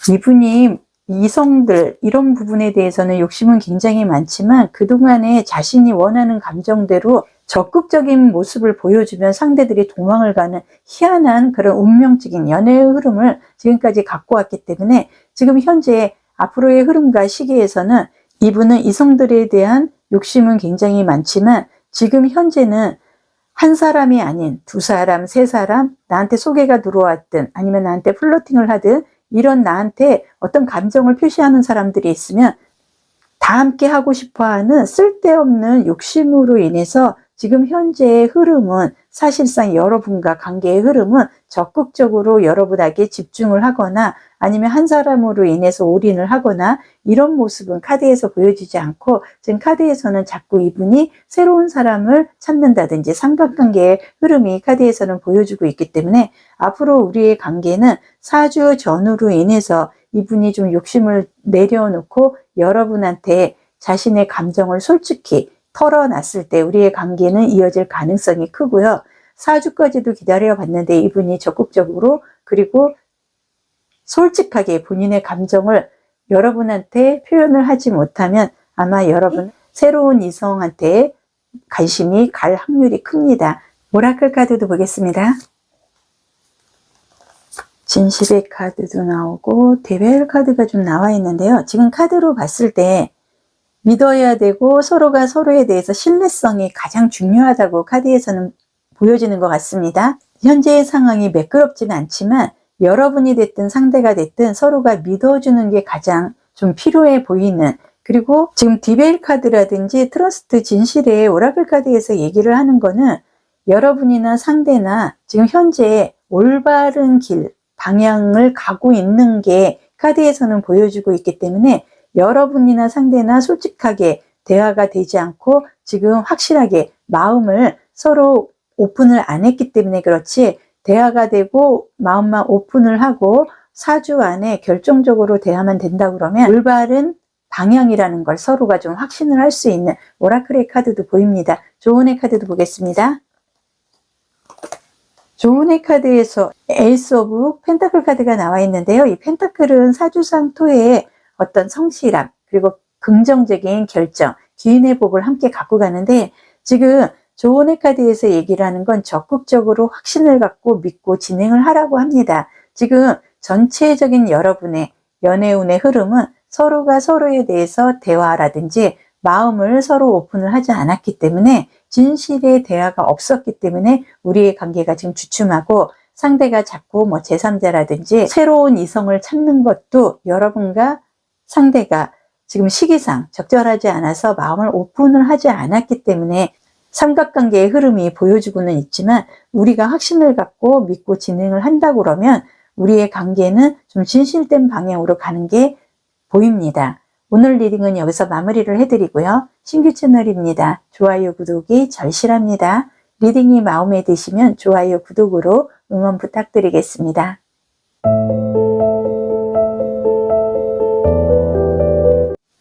이분이 이성들 이런 부분에 대해서는 욕심은 굉장히 많지만 그동안에 자신이 원하는 감정대로 적극적인 모습을 보여주면 상대들이 도망을 가는 희한한 그런 운명적인 연애의 흐름을 지금까지 갖고 왔기 때문에, 지금 현재 앞으로의 흐름과 시기에서는 이분은 이성들에 대한 욕심은 굉장히 많지만 지금 현재는 한 사람이 아닌 두 사람, 세 사람, 나한테 소개가 들어왔든 아니면 나한테 플러팅을 하든 이런 나한테 어떤 감정을 표시하는 사람들이 있으면 다 함께 하고 싶어하는 쓸데없는 욕심으로 인해서 지금 현재의 흐름은 사실상 여러분과 관계의 흐름은 적극적으로 여러분에게 집중을 하거나 아니면 한 사람으로 인해서 올인을 하거나 이런 모습은 카드에서 보여지지 않고, 지금 카드에서는 자꾸 이분이 새로운 사람을 찾는다든지 삼각관계의 흐름이 카드에서는 보여주고 있기 때문에 앞으로 우리의 관계는 사주 전후로 인해서 이분이 좀 욕심을 내려놓고 여러분한테 자신의 감정을 솔직히 털어놨을 때 우리의 관계는 이어질 가능성이 크고요. 사주까지도 기다려봤는데 이분이 적극적으로 그리고 솔직하게 본인의 감정을 여러분한테 표현을 하지 못하면 아마 여러분 새로운 이성한테 관심이 갈 확률이 큽니다. 오라클 카드도 보겠습니다. 진실의 카드도 나오고 데벨 카드가 좀 나와 있는데요. 지금 카드로 봤을 때 믿어야 되고 서로가 서로에 대해서 신뢰성이 가장 중요하다고 카드에서는 보여지는 것 같습니다. 현재의 상황이 매끄럽지는 않지만 여러분이 됐든 상대가 됐든 서로가 믿어주는 게 가장 좀 필요해 보이는, 그리고 지금 디벨 카드라든지 트러스트 진실의 오라클 카드에서 얘기를 하는 거는 여러분이나 상대나 지금 현재 올바른 길, 방향을 가고 있는 게 카드에서는 보여주고 있기 때문에 여러분이나 상대나 솔직하게 대화가 되지 않고 지금 확실하게 마음을 서로 오픈을 안 했기 때문에 그렇지, 대화가 되고 마음만 오픈을 하고 4주 안에 결정적으로 대화만 된다 그러면 올바른 방향이라는 걸 서로가 좀 확신을 할 수 있는 오라클의 카드도 보입니다. 조언의 카드도 보겠습니다. 조언의 카드에서 에이스 오브 펜타클 카드가 나와 있는데요. 이 펜타클은 사주상 토의 어떤 성실함, 그리고 긍정적인 결정, 기인의 복을 함께 갖고 가는데, 지금 조언의 카드에서 얘기를 하는 건 적극적으로 확신을 갖고 믿고 진행을 하라고 합니다. 지금 전체적인 여러분의 연애운의 흐름은 서로가 서로에 대해서 대화라든지 마음을 서로 오픈을 하지 않았기 때문에, 진실의 대화가 없었기 때문에 우리의 관계가 지금 주춤하고, 상대가 자꾸 뭐 제3자라든지 새로운 이성을 찾는 것도 여러분과 상대가 지금 시기상 적절하지 않아서 마음을 오픈을 하지 않았기 때문에 삼각관계의 흐름이 보여주고는 있지만, 우리가 확신을 갖고 믿고 진행을 한다고 그러면 우리의 관계는 좀 진실된 방향으로 가는 게 보입니다. 오늘 리딩은 여기서 마무리를 해드리고요. 신규 채널입니다. 좋아요, 구독이 절실합니다. 리딩이 마음에 드시면 좋아요, 구독으로 응원 부탁드리겠습니다.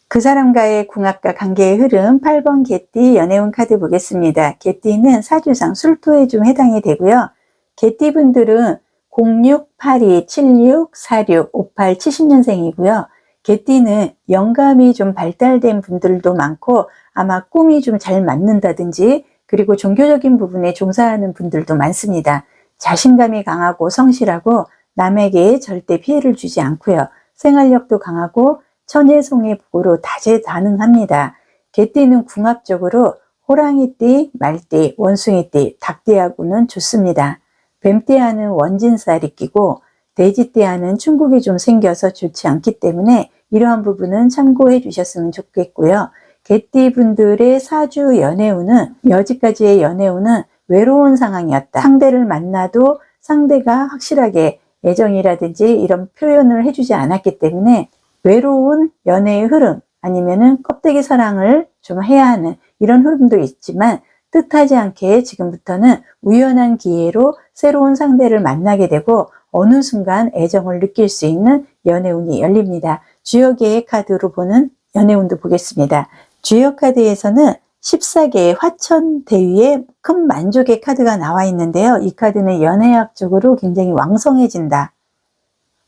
그 사람과의 궁합과 관계의 흐름 8번 개띠 연애운 카드 보겠습니다. 개띠는 사주상 술토에 좀 해당이 되고요. 개띠 분들은 06, 82, 76, 46, 58, 70년생이고요. 개띠는 영감이 좀 발달된 분들도 많고, 아마 꿈이 좀 잘 맞는다든지, 그리고 종교적인 부분에 종사하는 분들도 많습니다. 자신감이 강하고 성실하고 남에게 절대 피해를 주지 않고요. 생활력도 강하고 천혜송의 복으로 다재다능합니다. 개띠는 궁합적으로 호랑이띠, 말띠, 원숭이띠, 닭띠하고는 좋습니다. 뱀띠하는 원진살이 끼고 돼지띠하는 충국이 좀 생겨서 좋지 않기 때문에 이러한 부분은 참고해 주셨으면 좋겠고요. 개띠 분들의 사주 연애운은, 여지까지의 연애운은 외로운 상황이었다. 상대를 만나도 상대가 확실하게 애정이라든지 이런 표현을 해주지 않았기 때문에 외로운 연애의 흐름, 아니면은 껍데기 사랑을 좀 해야 하는 이런 흐름도 있지만, 뜻하지 않게 지금부터는 우연한 기회로 새로운 상대를 만나게 되고 어느 순간 애정을 느낄 수 있는 연애운이 열립니다. 주역의 카드로 보는 연애운도 보겠습니다. 주역 카드에서는 14개의 화천 대위의 큰 만족의 카드가 나와 있는데요. 이 카드는 연애학적으로 굉장히 왕성해진다.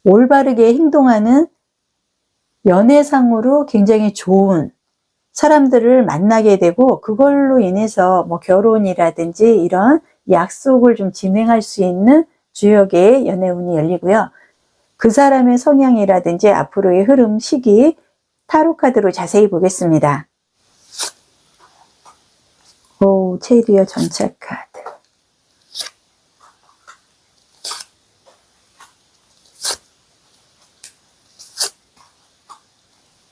올바르게 행동하는 연애상으로 굉장히 좋은 사람들을 만나게 되고, 그걸로 인해서 뭐 결혼이라든지 이런 약속을 좀 진행할 수 있는 주역의 연애운이 열리고요. 그 사람의 성향이라든지 앞으로의 흐름 시기 타로 카드로 자세히 보겠습니다. 오, 체리어 전차 카드.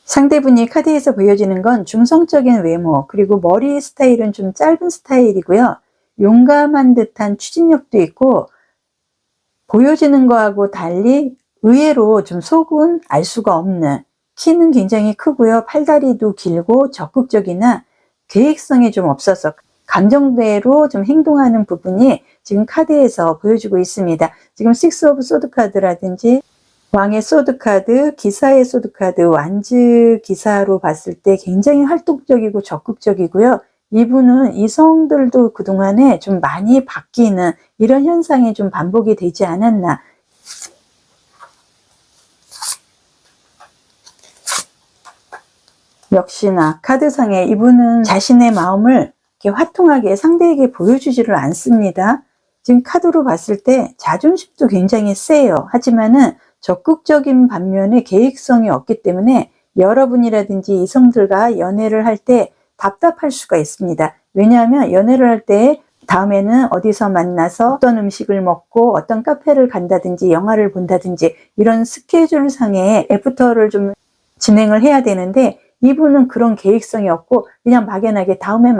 상대분이 카드에서 보여지는 건 중성적인 외모, 그리고 머리 스타일은 좀 짧은 스타일이고요. 용감한 듯한 추진력도 있고, 보여지는 거하고 달리 의외로 좀 속은 알 수가 없는, 키는 굉장히 크고요. 팔다리도 길고 적극적이나 계획성이 좀 없어서 감정대로 좀 행동하는 부분이 지금 카드에서 보여주고 있습니다. 지금 식스 오브 소드 카드라든지 왕의 소드 카드, 기사의 소드 카드, 완즈 기사로 봤을 때 굉장히 활동적이고 적극적이고요. 이분은 이성들도 그동안에 좀 많이 바뀌는 이런 현상이 좀 반복이 되지 않았나. 역시나 카드상에 이분은 자신의 마음을 이렇게 화통하게 상대에게 보여주지를 않습니다. 지금 카드로 봤을 때 자존심도 굉장히 세요. 하지만은 적극적인 반면에 계획성이 없기 때문에 여러분이라든지 이성들과 연애를 할 때 답답할 수가 있습니다. 왜냐하면 연애를 할 때 다음에는 어디서 만나서 어떤 음식을 먹고 어떤 카페를 간다든지 영화를 본다든지 이런 스케줄상의 애프터를 좀 진행을 해야 되는데, 이분은 그런 계획성이 없고 그냥 막연하게 다음에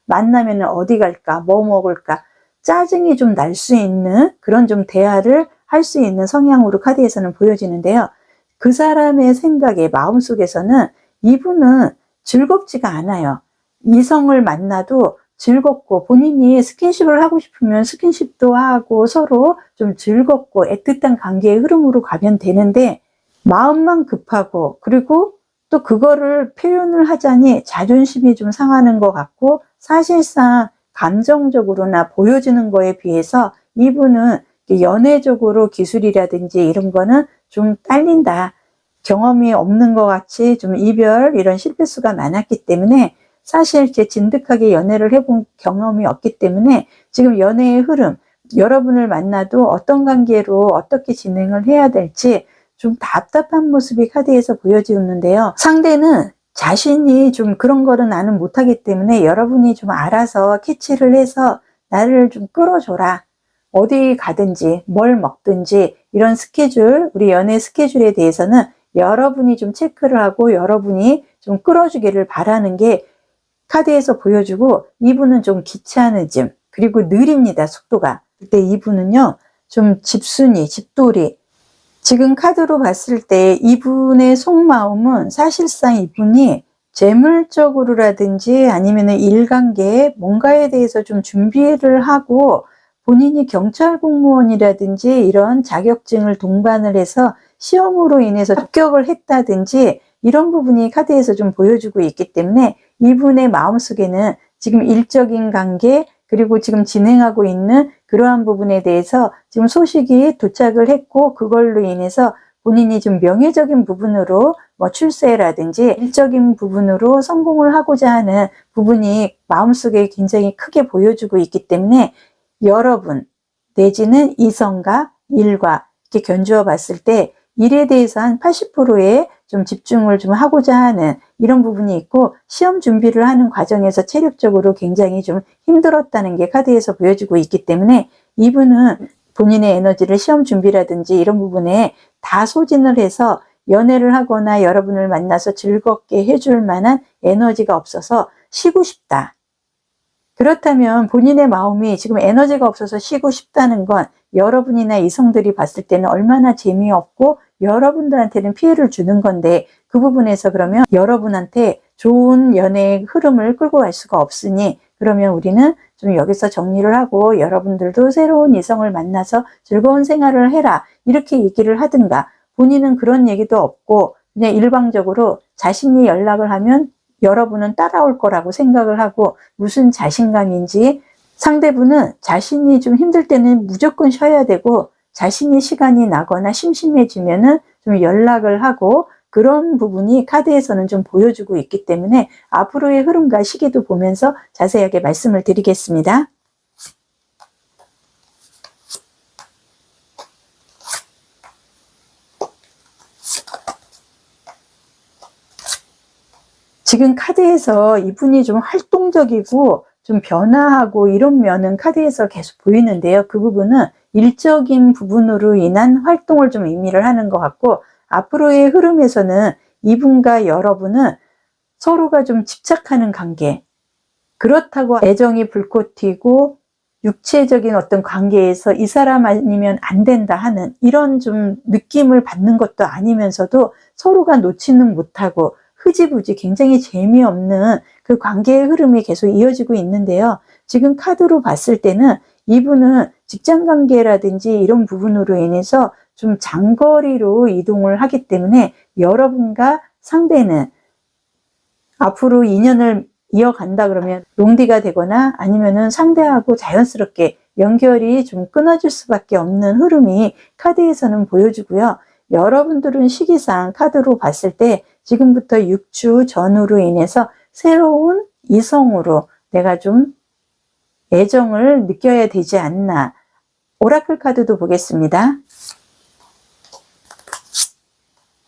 만나면 어디 갈까, 뭐 먹을까, 짜증이 좀 날 수 있는 그런 좀 대화를 할 수 있는 성향으로 카드에서는 보여지는데요. 그 사람의 생각에 마음속에서는 이분은 즐겁지가 않아요. 이성을 만나도 즐겁고 본인이 스킨십을 하고 싶으면 스킨십도 하고 서로 좀 즐겁고 애틋한 관계의 흐름으로 가면 되는데 마음만 급하고 그리고 또 그거를 표현을 하자니 자존심이 좀 상하는 것 같고 사실상 감정적으로나 보여지는 거에 비해서 이분은 연애적으로 기술이라든지 이런 거는 좀 딸린다. 경험이 없는 것 같이 좀 이별 이런 실패수가 많았기 때문에 사실 이렇게 진득하게 연애를 해본 경험이 없기 때문에 지금 연애의 흐름, 여러분을 만나도 어떤 관계로 어떻게 진행을 해야 될지 좀 답답한 모습이 카드에서 보여지는데요. 상대는 자신이 좀 그런 거를 나는 못하기 때문에 여러분이 좀 알아서 캐치를 해서 나를 좀 끌어줘라. 어디 가든지 뭘 먹든지 이런 스케줄, 우리 연애 스케줄에 대해서는 여러분이 좀 체크를 하고 여러분이 좀 끌어주기를 바라는 게 카드에서 보여주고 이분은 좀 귀찮으즘 그리고 느립니다. 속도가. 그때 이분은요 좀 집순이, 집돌이 지금 카드로 봤을 때 이분의 속마음은 사실상 이분이 재물적으로라든지 아니면 일관계에 뭔가에 대해서 좀 준비를 하고 본인이 경찰 공무원이라든지 이런 자격증을 동반을 해서 시험으로 인해서 합격을 했다든지 이런 부분이 카드에서 좀 보여주고 있기 때문에 이분의 마음속에는 지금 일적인 관계 그리고 지금 진행하고 있는 그러한 부분에 대해서 지금 소식이 도착을 했고 그걸로 인해서 본인이 좀 명예적인 부분으로 뭐 출세라든지 일적인 부분으로 성공을 하고자 하는 부분이 마음속에 굉장히 크게 보여주고 있기 때문에 여러분 내지는 이성과 일과 이렇게 견주어 봤을 때 일에 대해서 한 80%의 좀 집중을 좀 하고자 하는 이런 부분이 있고 시험 준비를 하는 과정에서 체력적으로 굉장히 좀 힘들었다는 게 카드에서 보여주고 있기 때문에 이분은 본인의 에너지를 시험 준비라든지 이런 부분에 다 소진을 해서 연애를 하거나 여러분을 만나서 즐겁게 해줄 만한 에너지가 없어서 쉬고 싶다. 그렇다면 본인의 마음이 지금 에너지가 없어서 쉬고 싶다는 건 여러분이나 이성들이 봤을 때는 얼마나 재미없고 여러분들한테는 피해를 주는 건데 그 부분에서 그러면 여러분한테 좋은 연애의 흐름을 끌고 갈 수가 없으니 그러면 우리는 좀 여기서 정리를 하고 여러분들도 새로운 이성을 만나서 즐거운 생활을 해라 이렇게 얘기를 하든가 본인은 그런 얘기도 없고 그냥 일방적으로 자신이 연락을 하면 여러분은 따라올 거라고 생각을 하고 무슨 자신감인지 상대분은 자신이 좀 힘들 때는 무조건 쉬어야 되고 자신이 시간이 나거나 심심해지면은 좀 연락을 하고 그런 부분이 카드에서는 좀 보여주고 있기 때문에 앞으로의 흐름과 시기도 보면서 자세하게 말씀을 드리겠습니다. 지금 카드에서 이분이 좀 활동적이고 좀 변화하고 이런 면은 카드에서 계속 보이는데요. 그 부분은 일적인 부분으로 인한 활동을 좀 의미를 하는 것 같고 앞으로의 흐름에서는 이분과 여러분은 서로가 좀 집착하는 관계 그렇다고 애정이 불꽃 튀고 육체적인 어떤 관계에서 이 사람 아니면 안 된다 하는 이런 좀 느낌을 받는 것도 아니면서도 서로가 놓지는 못하고 흐지부지 굉장히 재미없는 그 관계의 흐름이 계속 이어지고 있는데요. 지금 카드로 봤을 때는 이분은 직장 관계라든지 이런 부분으로 인해서 좀 장거리로 이동을 하기 때문에 여러분과 상대는 앞으로 인연을 이어간다 그러면 롱디가 되거나 아니면은 상대하고 자연스럽게 연결이 좀 끊어질 수밖에 없는 흐름이 카드에서는 보여주고요. 여러분들은 시기상 카드로 봤을 때 지금부터 6주 전후로 인해서 새로운 이성으로 내가 좀 애정을 느껴야 되지 않나. 오라클 카드도 보겠습니다.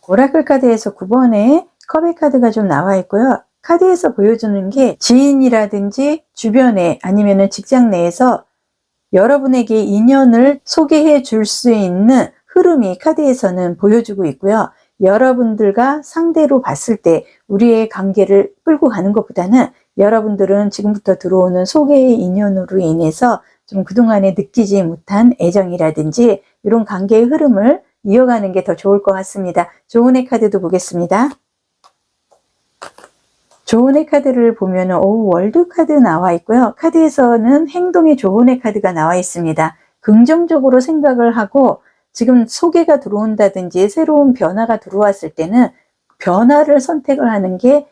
오라클 카드에서 9번에 컵의 카드가 좀 나와 있고요. 카드에서 보여주는 게 지인이라든지 주변에 아니면 직장 내에서 여러분에게 인연을 소개해 줄 수 있는 흐름이 카드에서는 보여주고 있고요. 여러분들과 상대로 봤을 때 우리의 관계를 끌고 가는 것보다는 여러분들은 지금부터 들어오는 소개의 인연으로 인해서 좀 그동안에 느끼지 못한 애정이라든지 이런 관계의 흐름을 이어가는 게 더 좋을 것 같습니다. 조은의 카드도 보겠습니다. 조은의 카드를 보면은 월드 카드 나와 있고요. 카드에서는 행동의 조은의 카드가 나와 있습니다. 긍정적으로 생각을 하고 지금 소개가 들어온다든지 새로운 변화가 들어왔을 때는 변화를 선택을 하는 게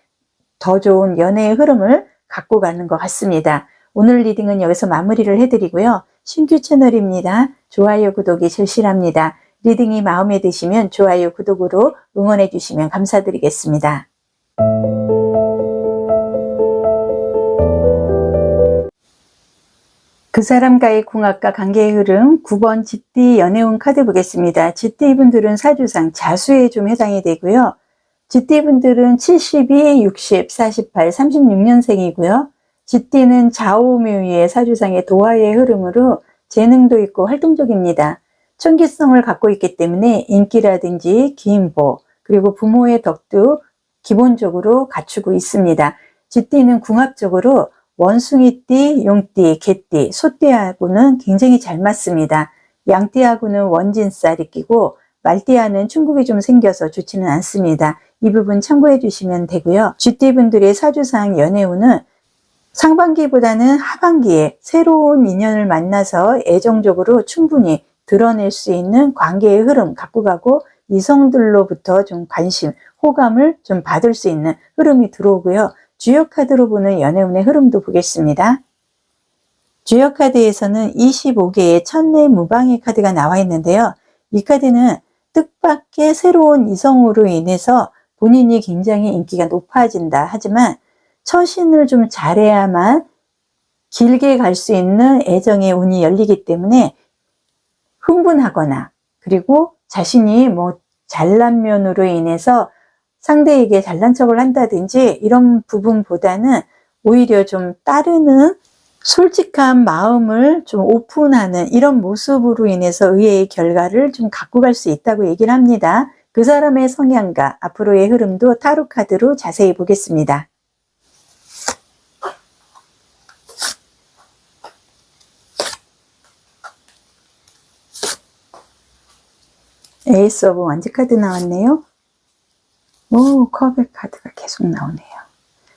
더 좋은 연애의 흐름을 갖고 가는 것 같습니다. 오늘 리딩은 여기서 마무리를 해드리고요. 신규 채널입니다. 좋아요, 구독이 절실합니다. 리딩이 마음에 드시면 좋아요, 구독으로 응원해 주시면 감사드리겠습니다. 그 사람과의 궁합과 관계의 흐름 9번 쥐띠 연애운 카드 보겠습니다. 쥐띠 분들은 사주상 자수에 좀 해당이 되고요. 쥐띠 분들은 72, 60, 48, 36년생이고요. 쥐띠는 좌우묘의 사주상의 도화의 흐름으로 재능도 있고 활동적입니다. 청기성을 갖고 있기 때문에 인기라든지 기인보 그리고 부모의 덕도 기본적으로 갖추고 있습니다. 쥐띠는 궁합적으로 원숭이띠, 용띠, 개띠, 소띠하고는 굉장히 잘 맞습니다. 양띠하고는 원진살이 끼고 말띠하는 충국이 좀 생겨서 좋지는 않습니다. 이 부분 참고해 주시면 되고요. 쥐띠분들의 사주상 연애운은 상반기보다는 하반기에 새로운 인연을 만나서 애정적으로 충분히 드러낼 수 있는 관계의 흐름 갖고 가고 이성들로부터 좀 관심, 호감을 좀 받을 수 있는 흐름이 들어오고요. 주요 카드로 보는 연애운의 흐름도 보겠습니다. 주요 카드에서는 25개의 천내 무방의 카드가 나와 있는데요. 이 카드는 뜻밖의 새로운 이성으로 인해서 본인이 굉장히 인기가 높아진다. 하지만 처신을 좀 잘해야만 길게 갈 수 있는 애정의 운이 열리기 때문에 흥분하거나 그리고 자신이 잘난 면으로 인해서 상대에게 잘난 척을 한다든지 이런 부분보다는 오히려 좀 따르는 솔직한 마음을 좀 오픈하는 이런 모습으로 인해서 의외의 결과를 좀 갖고 갈 수 있다고 얘기를 합니다. 그 사람의 성향과 앞으로의 흐름도 타로 카드로 자세히 보겠습니다. 에이스 오브 원지 카드 나왔네요. 컵의 카드가 계속 나오네요.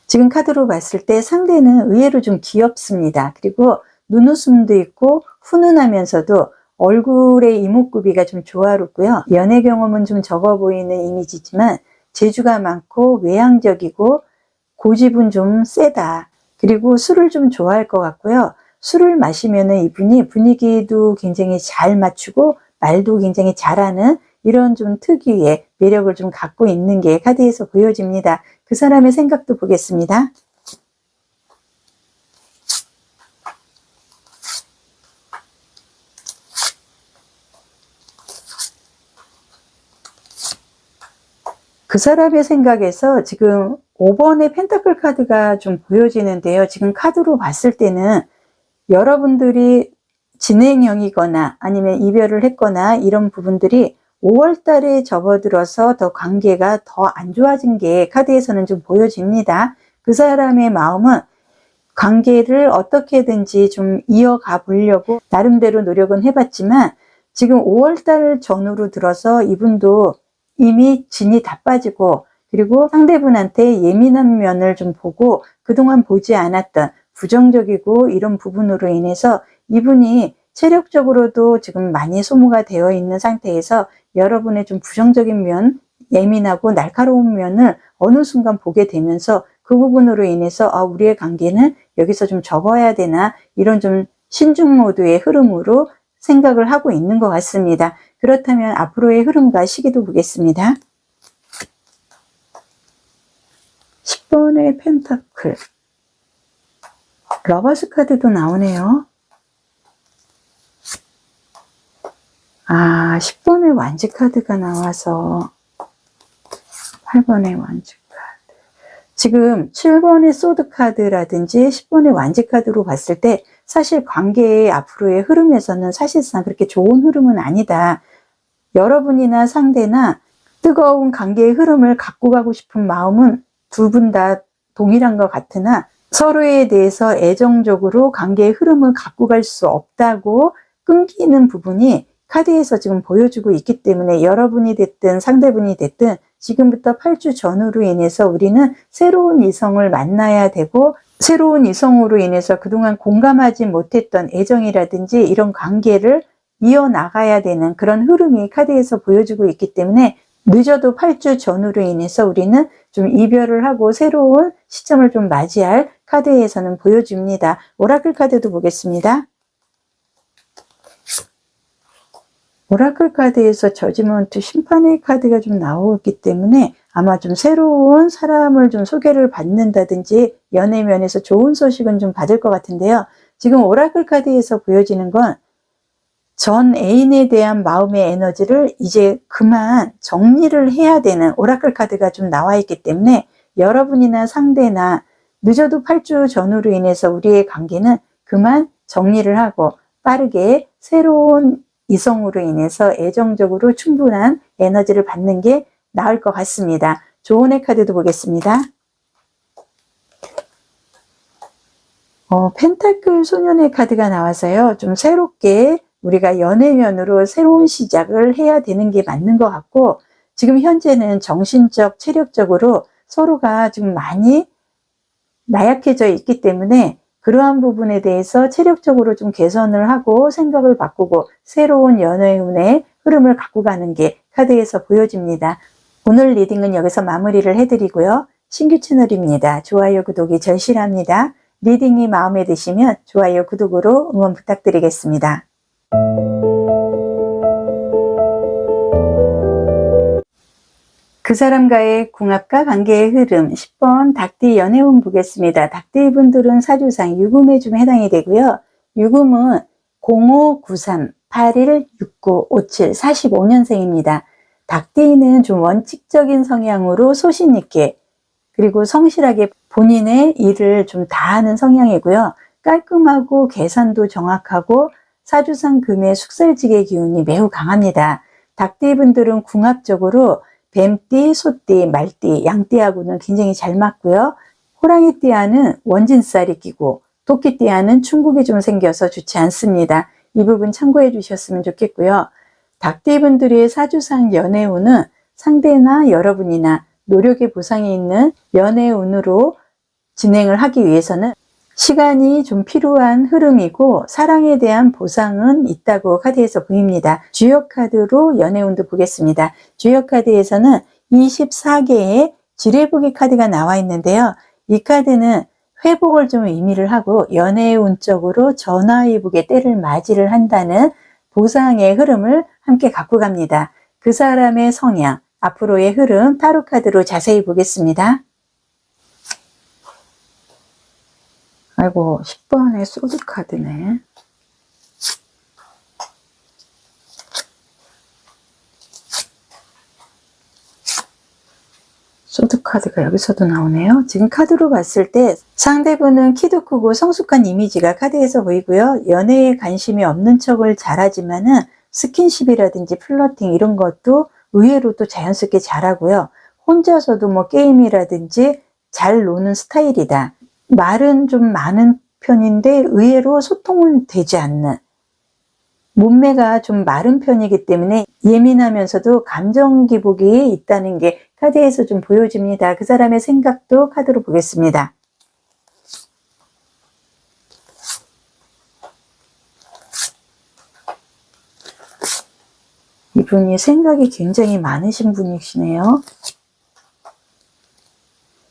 지금 카드로 봤을 때 상대는 의외로 좀 귀엽습니다. 그리고 눈웃음도 있고 훈훈하면서도 얼굴의 이목구비가 좀 조화롭고요. 연애 경험은 좀 적어 보이는 이미지지만 재주가 많고 외향적이고 고집은 좀 세다. 그리고 술을 좀 좋아할 것 같고요. 술을 마시면은 이분이 분위기도 굉장히 잘 맞추고 말도 굉장히 잘하는 이런 좀 특유의 매력을 좀 갖고 있는 게 카드에서 보여집니다. 그 사람의 생각도 보겠습니다. 그 사람의 생각에서 지금 5번의 펜타클 카드가 좀 보여지는데요. 지금 카드로 봤을 때는 여러분들이 진행형이거나 아니면 이별을 했거나 이런 부분들이 5월 달에 접어들어서 더 관계가 더 안 좋아진 게 카드에서는 좀 보여집니다. 그 사람의 마음은 관계를 어떻게든지 좀 이어가 보려고 나름대로 노력은 해봤지만 지금 5월 달 전후로 들어서 이분도 이미 진이 다 빠지고 그리고 상대분한테 예민한 면을 좀 보고 그동안 보지 않았던 부정적이고 이런 부분으로 인해서 이분이 체력적으로도 지금 많이 소모가 되어 있는 상태에서 여러분의 좀 부정적인 면, 예민하고 날카로운 면을 어느 순간 보게 되면서 그 부분으로 인해서 우리의 관계는 여기서 좀 접어야 되나 이런 좀 신중 모드의 흐름으로 생각을 하고 있는 것 같습니다. 그렇다면 앞으로의 흐름과 시기도 보겠습니다. 10번의 펜타클 러버스 카드도 나오네요. 10번의 완지 카드가 나와서 8번의 완지 카드. 지금 7번의 소드 카드라든지 10번의 완지 카드로 봤을 때 사실 관계의 앞으로의 흐름에서는 사실상 그렇게 좋은 흐름은 아니다. 여러분이나 상대나 뜨거운 관계의 흐름을 갖고 가고 싶은 마음은 두 분 다 동일한 것 같으나 서로에 대해서 애정적으로 관계의 흐름을 갖고 갈 수 없다고 끊기는 부분이 카드에서 지금 보여주고 있기 때문에 여러분이 됐든 상대분이 됐든 지금부터 8주 전후로 인해서 우리는 새로운 이성을 만나야 되고, 새로운 이성으로 인해서 그동안 공감하지 못했던 애정이라든지 이런 관계를 이어나가야 되는 그런 흐름이 카드에서 보여주고 있기 때문에 늦어도 8주 전후로 인해서 우리는 좀 이별을 하고 새로운 시점을 좀 맞이할 카드에서는 보여줍니다. 오라클 카드도 보겠습니다. 오라클 카드에서 저지먼트 심판의 카드가 좀 나오기 때문에 아마 좀 새로운 사람을 좀 소개를 받는다든지 연애 면에서 좋은 소식은 좀 받을 것 같은데요. 지금 오라클 카드에서 보여지는 건 전 애인에 대한 마음의 에너지를 이제 그만 정리를 해야 되는 오라클 카드가 좀 나와 있기 때문에 여러분이나 상대나 늦어도 8주 전후로 인해서 우리의 관계는 그만 정리를 하고 빠르게 새로운 이성으로 인해서 애정적으로 충분한 에너지를 받는 게 나을 것 같습니다. 조언의 카드도 보겠습니다. 펜타클 소년의 카드가 나와서요. 좀 새롭게 우리가 연애면으로 새로운 시작을 해야 되는 게 맞는 것 같고, 지금 현재는 정신적, 체력적으로 서로가 좀 많이 나약해져 있기 때문에 그러한 부분에 대해서 체력적으로 좀 개선을 하고 생각을 바꾸고 새로운 연애운의 흐름을 갖고 가는 게 카드에서 보여집니다. 오늘 리딩은 여기서 마무리를 해드리고요. 신규 채널입니다. 좋아요, 구독이 절실합니다. 리딩이 마음에 드시면 좋아요, 구독으로 응원 부탁드리겠습니다. 그 사람과의 궁합과 관계의 흐름 10번 닭띠 연애운 보겠습니다. 닭띠 분들은 사주상 유금에 좀 해당이 되고요. 유금은 0593 8169 57 45년생입니다. 닭띠는 좀 원칙적인 성향으로 소신 있게 그리고 성실하게 본인의 일을 좀 다하는 성향이고요. 깔끔하고 계산도 정확하고 사주상 금의 숙살직의 기운이 매우 강합니다. 닭띠 분들은 궁합적으로 뱀띠, 소띠, 말띠, 양띠하고는 굉장히 잘 맞고요. 호랑이띠와는 원진살이 끼고 토끼띠와는 충국이 좀 생겨서 좋지 않습니다. 이 부분 참고해 주셨으면 좋겠고요. 닭띠 분들의 사주상 연애운은 상대나 여러분이나 노력의 보상이 있는 연애운으로 진행을 하기 위해서는 시간이 좀 필요한 흐름이고 사랑에 대한 보상은 있다고 카드에서 보입니다. 주요 카드로 연애운도 보겠습니다. 주요 카드에서는 24개의 지뢰보기 카드가 나와 있는데요. 이 카드는 회복을 좀 의미를 하고 연애운적으로 전화위복의 때를 맞이를 한다는 보상의 흐름을 함께 갖고 갑니다. 그 사람의 성향, 앞으로의 흐름 타로 카드로 자세히 보겠습니다. 아이고 10번의 소드 카드네. 소드 카드가 여기서도 나오네요. 지금 카드로 봤을 때 상대분은 키도 크고 성숙한 이미지가 카드에서 보이고요. 연애에 관심이 없는 척을 잘하지만은 스킨십이라든지 플러팅 이런 것도 의외로 또 자연스럽게 잘하고요. 혼자서도 뭐 게임이라든지 잘 노는 스타일이다. 말은 좀 많은 편인데 의외로 소통은 되지 않는, 몸매가 좀 마른 편이기 때문에 예민하면서도 감정 기복이 있다는 게 카드에서 좀 보여집니다. 그 사람의 생각도 카드로 보겠습니다. 이분이 생각이 굉장히 많으신 분이시네요.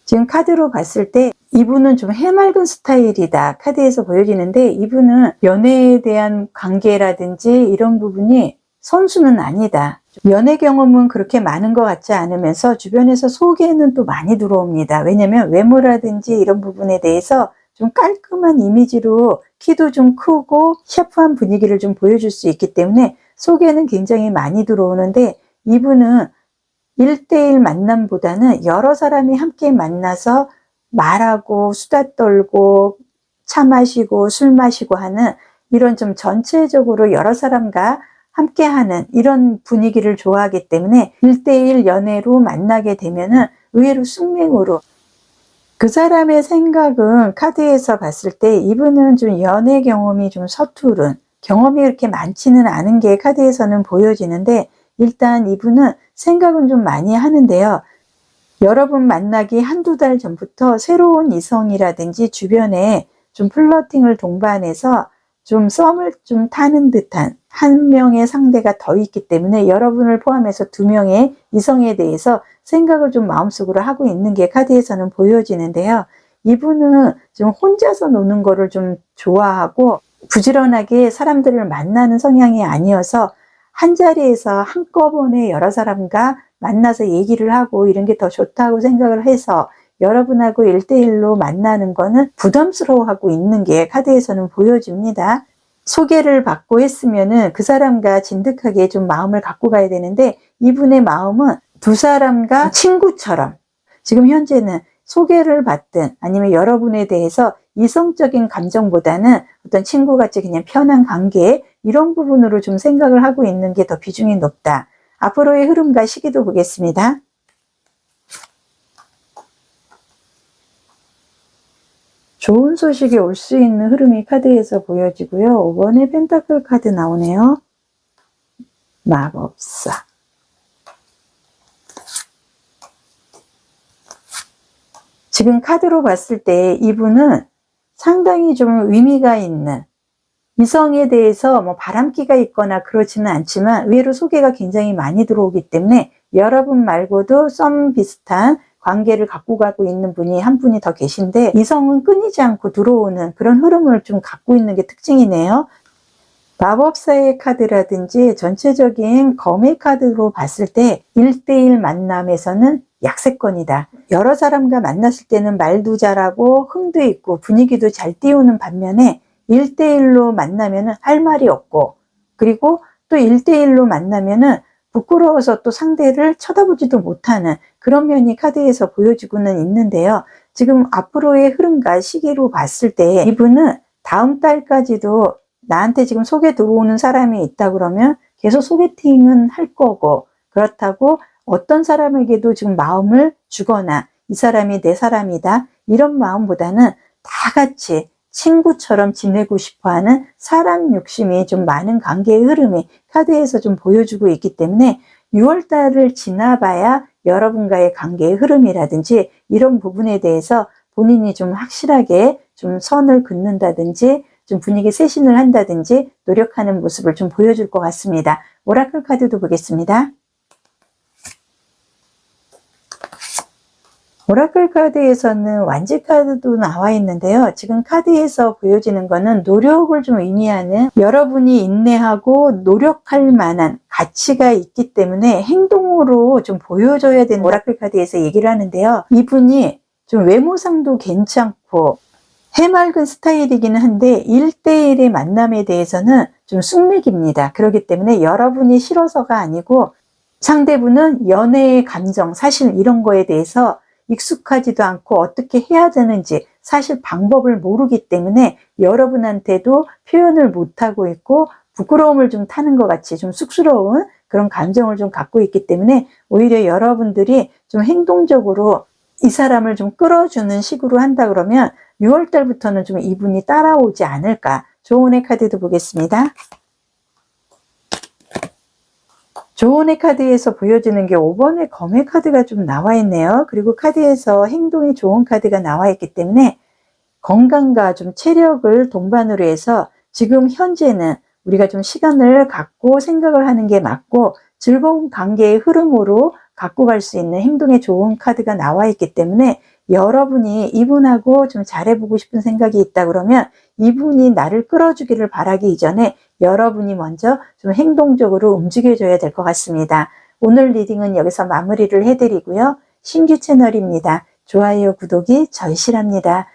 지금 카드로 봤을 때 이분은 좀 해맑은 스타일이다 카드에서 보여지는데, 이분은 연애에 대한 관계라든지 이런 부분이 선수는 아니다. 연애 경험은 그렇게 많은 것 같지 않으면서 주변에서 소개는 또 많이 들어옵니다. 왜냐면 외모라든지 이런 부분에 대해서 좀 깔끔한 이미지로 키도 좀 크고 샤프한 분위기를 좀 보여줄 수 있기 때문에 소개는 굉장히 많이 들어오는데, 이분은 1대1 만남보다는 여러 사람이 함께 만나서 말하고 수다 떨고 차 마시고 술 마시고 하는 이런 좀 전체적으로 여러 사람과 함께 하는 이런 분위기를 좋아하기 때문에 1대1 연애로 만나게 되면은 의외로 숙명으로 그 사람의 생각은 카드에서 봤을 때 이분은 좀 연애 경험이 좀 서투른, 경험이 그렇게 많지는 않은 게 카드에서는 보여지는데, 일단 이분은 생각은 좀 많이 하는데요. 여러분 만나기 한두 달 전부터 새로운 이성이라든지 주변에 좀 플러팅을 동반해서 좀 썸을 좀 타는 듯한 한 명의 상대가 더 있기 때문에 여러분을 포함해서 두 명의 이성에 대해서 생각을 좀 마음속으로 하고 있는 게 카드에서는 보여지는데요. 이분은 좀 혼자서 노는 거를 좀 좋아하고 부지런하게 사람들을 만나는 성향이 아니어서 한 자리에서 한꺼번에 여러 사람과 만나서 얘기를 하고 이런 게 더 좋다고 생각을 해서 여러분하고 1대1로 만나는 거는 부담스러워하고 있는 게 카드에서는 보여집니다. 소개를 받고 했으면은 그 사람과 진득하게 좀 마음을 갖고 가야 되는데, 이분의 마음은 두 사람과 친구처럼, 지금 현재는 소개를 받든 아니면 여러분에 대해서 이성적인 감정보다는 어떤 친구같이 그냥 편한 관계, 이런 부분으로 좀 생각을 하고 있는 게 더 비중이 높다. 앞으로의 흐름과 시기도 보겠습니다. 좋은 소식이 올 수 있는 흐름이 카드에서 보여지고요. 5번의 펜타클 카드 나오네요. 마법사. 지금 카드로 봤을 때 이분은 상당히 좀 의미가 있는, 이성에 대해서 뭐 바람기가 있거나 그렇지는 않지만 의외로 소개가 굉장히 많이 들어오기 때문에 여러분 말고도 썸 비슷한 관계를 갖고 가고 있는 분이 한 분이 더 계신데, 이성은 끊이지 않고 들어오는 그런 흐름을 좀 갖고 있는 게 특징이네요. 마법사의 카드라든지 전체적인 검의 카드로 봤을 때 1대1 만남에서는 약세권이다. 여러 사람과 만났을 때는 말도 잘하고 흥도 있고 분위기도 잘 띄우는 반면에 1대1로 만나면은 할 말이 없고, 그리고 또 1대1로 만나면은 부끄러워서 또 상대를 쳐다보지도 못하는 그런 면이 카드에서 보여지고는 있는데요. 지금 앞으로의 흐름과 시기로 봤을 때 이분은 다음 달까지도 나한테 지금 소개 들어오는 사람이 있다 그러면 계속 소개팅은 할 거고, 그렇다고 어떤 사람에게도 지금 마음을 주거나 이 사람이 내 사람이다 이런 마음보다는 다 같이 친구처럼 지내고 싶어하는 사랑 욕심이 좀 많은 관계의 흐름이 카드에서 좀 보여주고 있기 때문에 6월달을 지나봐야 여러분과의 관계의 흐름이라든지 이런 부분에 대해서 본인이 좀 확실하게 좀 선을 긋는다든지 좀 분위기 쇄신을 한다든지 노력하는 모습을 좀 보여줄 것 같습니다. 오라클 카드도 보겠습니다. 오라클 카드에서는 완지 카드도 나와 있는데요. 지금 카드에서 보여지는 거는 노력을 좀 의미하는, 여러분이 인내하고 노력할 만한 가치가 있기 때문에 행동으로 좀 보여줘야 되는 오라클 카드에서 얘기를 하는데요. 이분이 좀 외모상도 괜찮고 해맑은 스타일이기는 한데 1대1의 만남에 대해서는 좀 숙맥입니다. 그렇기 때문에 여러분이 싫어서가 아니고 상대분은 연애의 감정, 사실 이런 거에 대해서 익숙하지도 않고 어떻게 해야 되는지 사실 방법을 모르기 때문에 여러분한테도 표현을 못하고 있고 부끄러움을 좀 타는 것 같이 좀 쑥스러운 그런 감정을 좀 갖고 있기 때문에 오히려 여러분들이 좀 행동적으로 이 사람을 좀 끌어주는 식으로 한다 그러면 6월 달부터는 좀 이분이 따라오지 않을까. 조언의 카드도 보겠습니다. 조언의 카드에서 보여지는 게 5번의 검의 카드가 좀 나와 있네요. 그리고 카드에서 행동이 좋은 카드가 나와 있기 때문에 건강과 좀 체력을 동반으로 해서 지금 현재는 우리가 좀 시간을 갖고 생각을 하는 게 맞고 즐거운 관계의 흐름으로 갖고 갈 수 있는 행동에 좋은 카드가 나와 있기 때문에 여러분이 이분하고 좀 잘해보고 싶은 생각이 있다 그러면 이분이 나를 끌어주기를 바라기 이전에 여러분이 먼저 좀 행동적으로 움직여줘야 될 것 같습니다. 오늘 리딩은 여기서 마무리를 해드리고요. 신규 채널입니다. 좋아요, 구독이 절실합니다.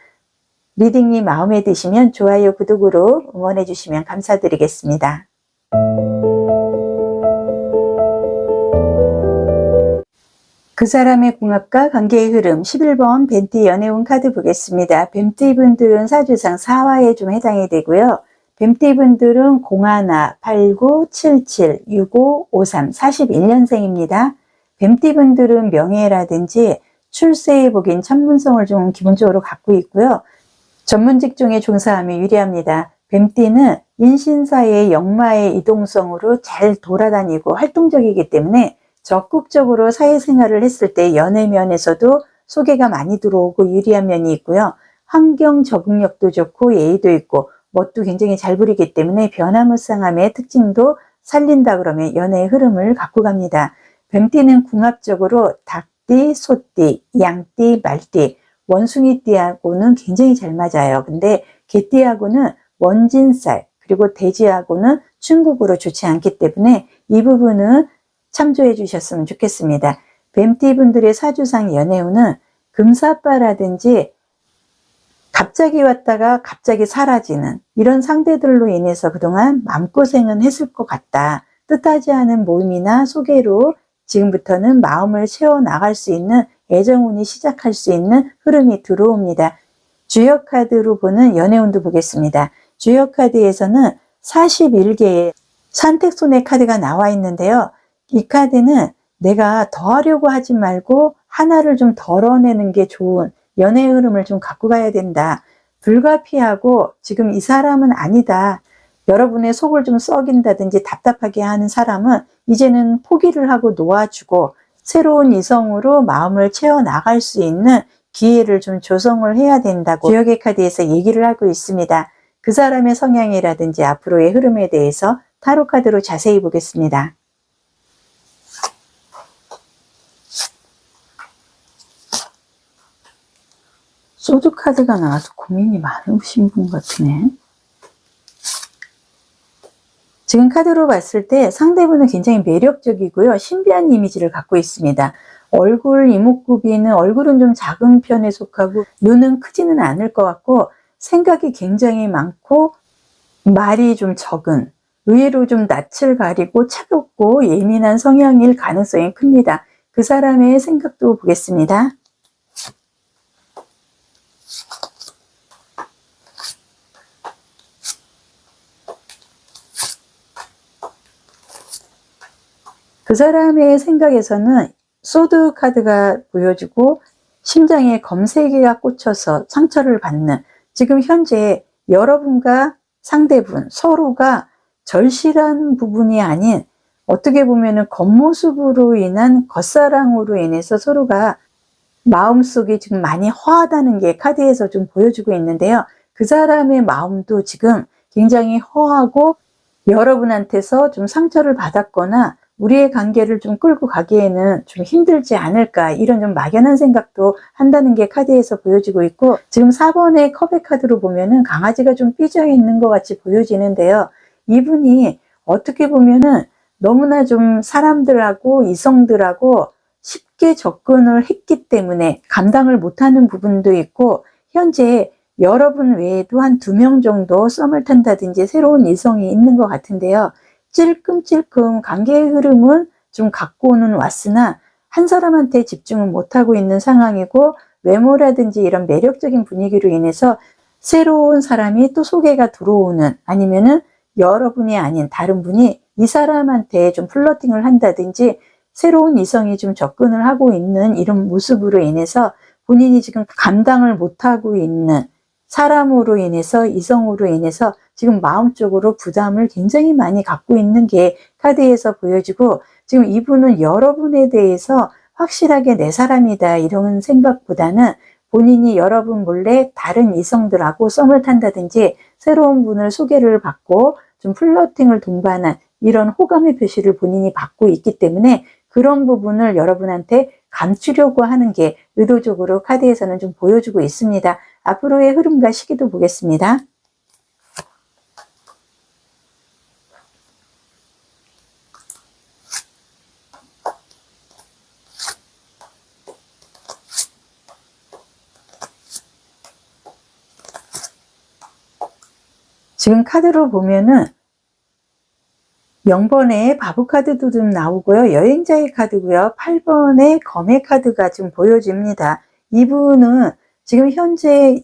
리딩이 마음에 드시면 좋아요, 구독으로 응원해 주시면 감사드리겠습니다. 그 사람의 궁합과 관계의 흐름 11번 벤티 연애운 카드 보겠습니다. 뱀띠 분들은 사주상 4화에 좀 해당이 되고요. 뱀띠 분들은 01, 89, 77, 65, 53, 41년생입니다. 뱀띠 분들은 명예라든지 출세에 보긴 참문성을 좀 기본적으로 갖고 있고요. 전문 직종에 종사하며 유리합니다. 뱀띠는 인신사의 역마의 이동성으로 잘 돌아다니고 활동적이기 때문에 적극적으로 사회생활을 했을 때 연애면에서도 소개가 많이 들어오고 유리한 면이 있고요. 환경 적응력도 좋고 예의도 있고 멋도 굉장히 잘 부리기 때문에 변화무쌍함의 특징도 살린다 그러면 연애의 흐름을 갖고 갑니다. 뱀띠는 궁합적으로 닭띠, 소띠, 양띠, 말띠, 원숭이띠하고는 굉장히 잘 맞아요. 근데 개띠하고는 원진살 그리고 돼지하고는 충국으로 좋지 않기 때문에 이 부분은 참조해 주셨으면 좋겠습니다. 뱀띠 분들의 사주상 연애운은 금사빠라든지 갑자기 왔다가 갑자기 사라지는 이런 상대들로 인해서 그동안 마음고생은 했을 것 같다. 뜻하지 않은 모임이나 소개로 지금부터는 마음을 채워나갈 수 있는 애정운이 시작할 수 있는 흐름이 들어옵니다. 주역 카드로 보는 연애운도 보겠습니다. 주역 카드에서는 41개의 산택손의 카드가 나와 있는데요. 이 카드는 내가 더 하려고 하지 말고 하나를 좀 덜어내는 게 좋은 연애의 흐름을 좀 갖고 가야 된다. 불가피하고 지금 이 사람은 아니다. 여러분의 속을 좀 썩인다든지 답답하게 하는 사람은 이제는 포기를 하고 놓아주고 새로운 이성으로 마음을 채워나갈 수 있는 기회를 좀 조성을 해야 된다고 주역의 카드에서 얘기를 하고 있습니다. 그 사람의 성향이라든지 앞으로의 흐름에 대해서 타로 카드로 자세히 보겠습니다. 소드 카드가 나와서 고민이 많으신 분 같으네. 지금 카드로 봤을 때 상대분은 굉장히 매력적이고요. 신비한 이미지를 갖고 있습니다. 얼굴 이목구비는 얼굴은 좀 작은 편에 속하고 눈은 크지는 않을 것 같고 생각이 굉장히 많고 말이 좀 적은 의외로 좀 낯을 가리고 차갑고 예민한 성향일 가능성이 큽니다. 그 사람의 생각도 보겠습니다. 그 사람의 생각에서는 소드 카드가 보여주고 심장에 검색이가 꽂혀서 상처를 받는 지금 현재 여러분과 상대분 서로가 절실한 부분이 아닌 어떻게 보면은 겉모습으로 인한 겉사랑으로 인해서 서로가 마음속이 지금 많이 허하다는 게 카드에서 좀 보여주고 있는데요. 그 사람의 마음도 지금 굉장히 허하고 여러분한테서 좀 상처를 받았거나 우리의 관계를 좀 끌고 가기에는 좀 힘들지 않을까 이런 좀 막연한 생각도 한다는 게 카드에서 보여지고 있고 지금 4번의 컵의 카드로 보면은 강아지가 좀 삐져 있는 것 같이 보여지는데요. 이분이 어떻게 보면은 너무나 좀 사람들하고 이성들하고 쉽게 접근을 했기 때문에 감당을 못하는 부분도 있고 현재 여러분 외에도 한 2명 정도 썸을 탄다든지 새로운 이성이 있는 것 같은데요. 찔끔찔끔 관계의 흐름은 좀 갖고는 왔으나 한 사람한테 집중은 못하고 있는 상황이고 외모라든지 이런 매력적인 분위기로 인해서 새로운 사람이 또 소개가 들어오는 아니면은 여러분이 아닌 다른 분이 이 사람한테 좀 플러팅을 한다든지 새로운 이성이 좀 접근을 하고 있는 이런 모습으로 인해서 본인이 지금 감당을 못하고 있는 사람으로 인해서 이성으로 인해서 지금 마음적으로 부담을 굉장히 많이 갖고 있는 게 카드에서 보여지고 지금 이분은 여러분에 대해서 확실하게 내 사람이다 이런 생각보다는 본인이 여러분 몰래 다른 이성들하고 썸을 탄다든지 새로운 분을 소개를 받고 좀 플러팅을 동반한 이런 호감의 표시를 본인이 받고 있기 때문에 그런 부분을 여러분한테 감추려고 하는 게 의도적으로 카드에서는 좀 보여주고 있습니다. 앞으로의 흐름과 시기도 보겠습니다. 지금 카드로 보면은 0번의 바보 카드도 좀 나오고요. 여행자의 카드고요. 8번의 검의 카드가 지금 보여집니다. 이분은 지금 현재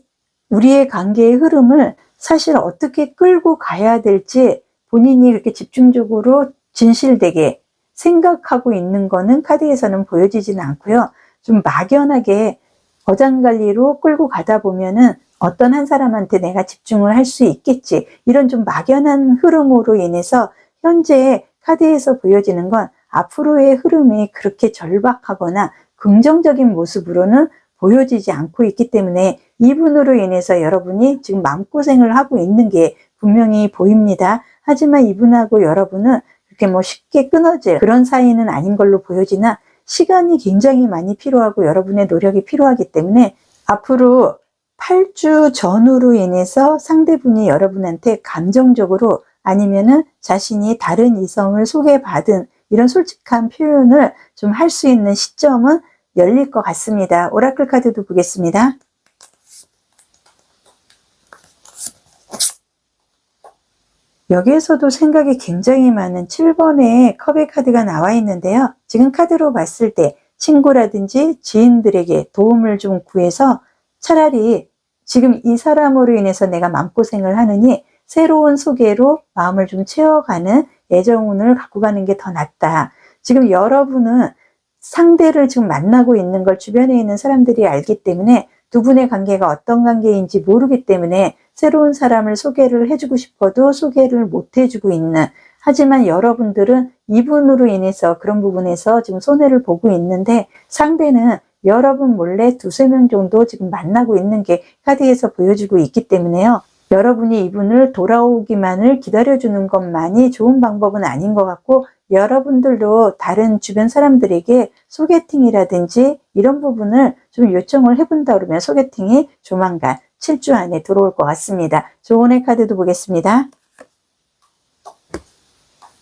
우리의 관계의 흐름을 사실 어떻게 끌고 가야 될지 본인이 그렇게 집중적으로 진실되게 생각하고 있는 거는 카드에서는 보여지지는 않고요. 좀 막연하게 어장관리로 끌고 가다 보면은 어떤 한 사람한테 내가 집중을 할 수 있겠지, 이런 좀 막연한 흐름으로 인해서 현재 카드에서 보여지는 건 앞으로의 흐름이 그렇게 절박하거나 긍정적인 모습으로는 보여지지 않고 있기 때문에 이분으로 인해서 여러분이 지금 마음고생을 하고 있는 게 분명히 보입니다. 하지만 이분하고 여러분은 그렇게 뭐 쉽게 끊어질 그런 사이는 아닌 걸로 보여지나 시간이 굉장히 많이 필요하고 여러분의 노력이 필요하기 때문에 앞으로 8주 전후로 인해서 상대분이 여러분한테 감정적으로 아니면은 자신이 다른 이성을 소개받은 이런 솔직한 표현을 좀 할 수 있는 시점은 열릴 것 같습니다. 오라클 카드도 보겠습니다. 여기에서도 생각이 굉장히 많은 7번의 컵의 카드가 나와 있는데요. 지금 카드로 봤을 때 친구라든지 지인들에게 도움을 좀 구해서 차라리 지금 이 사람으로 인해서 내가 마음고생을 하느니 새로운 소개로 마음을 좀 채워가는 애정운을 갖고 가는 게 더 낫다. 지금 여러분은 상대를 지금 만나고 있는 걸 주변에 있는 사람들이 알기 때문에 두 분의 관계가 어떤 관계인지 모르기 때문에 새로운 사람을 소개를 해주고 싶어도 소개를 못 해주고 있는, 하지만 여러분들은 이분으로 인해서 그런 부분에서 지금 손해를 보고 있는데 상대는 여러분 몰래 두세 명 정도 지금 만나고 있는 게 카드에서 보여주고 있기 때문에요. 여러분이 이분을 돌아오기만을 기다려주는 것만이 좋은 방법은 아닌 것 같고, 여러분들도 다른 주변 사람들에게 소개팅이라든지 이런 부분을 좀 요청을 해본다 그러면 소개팅이 조만간 7주 안에 들어올 것 같습니다. 조언의 카드도 보겠습니다.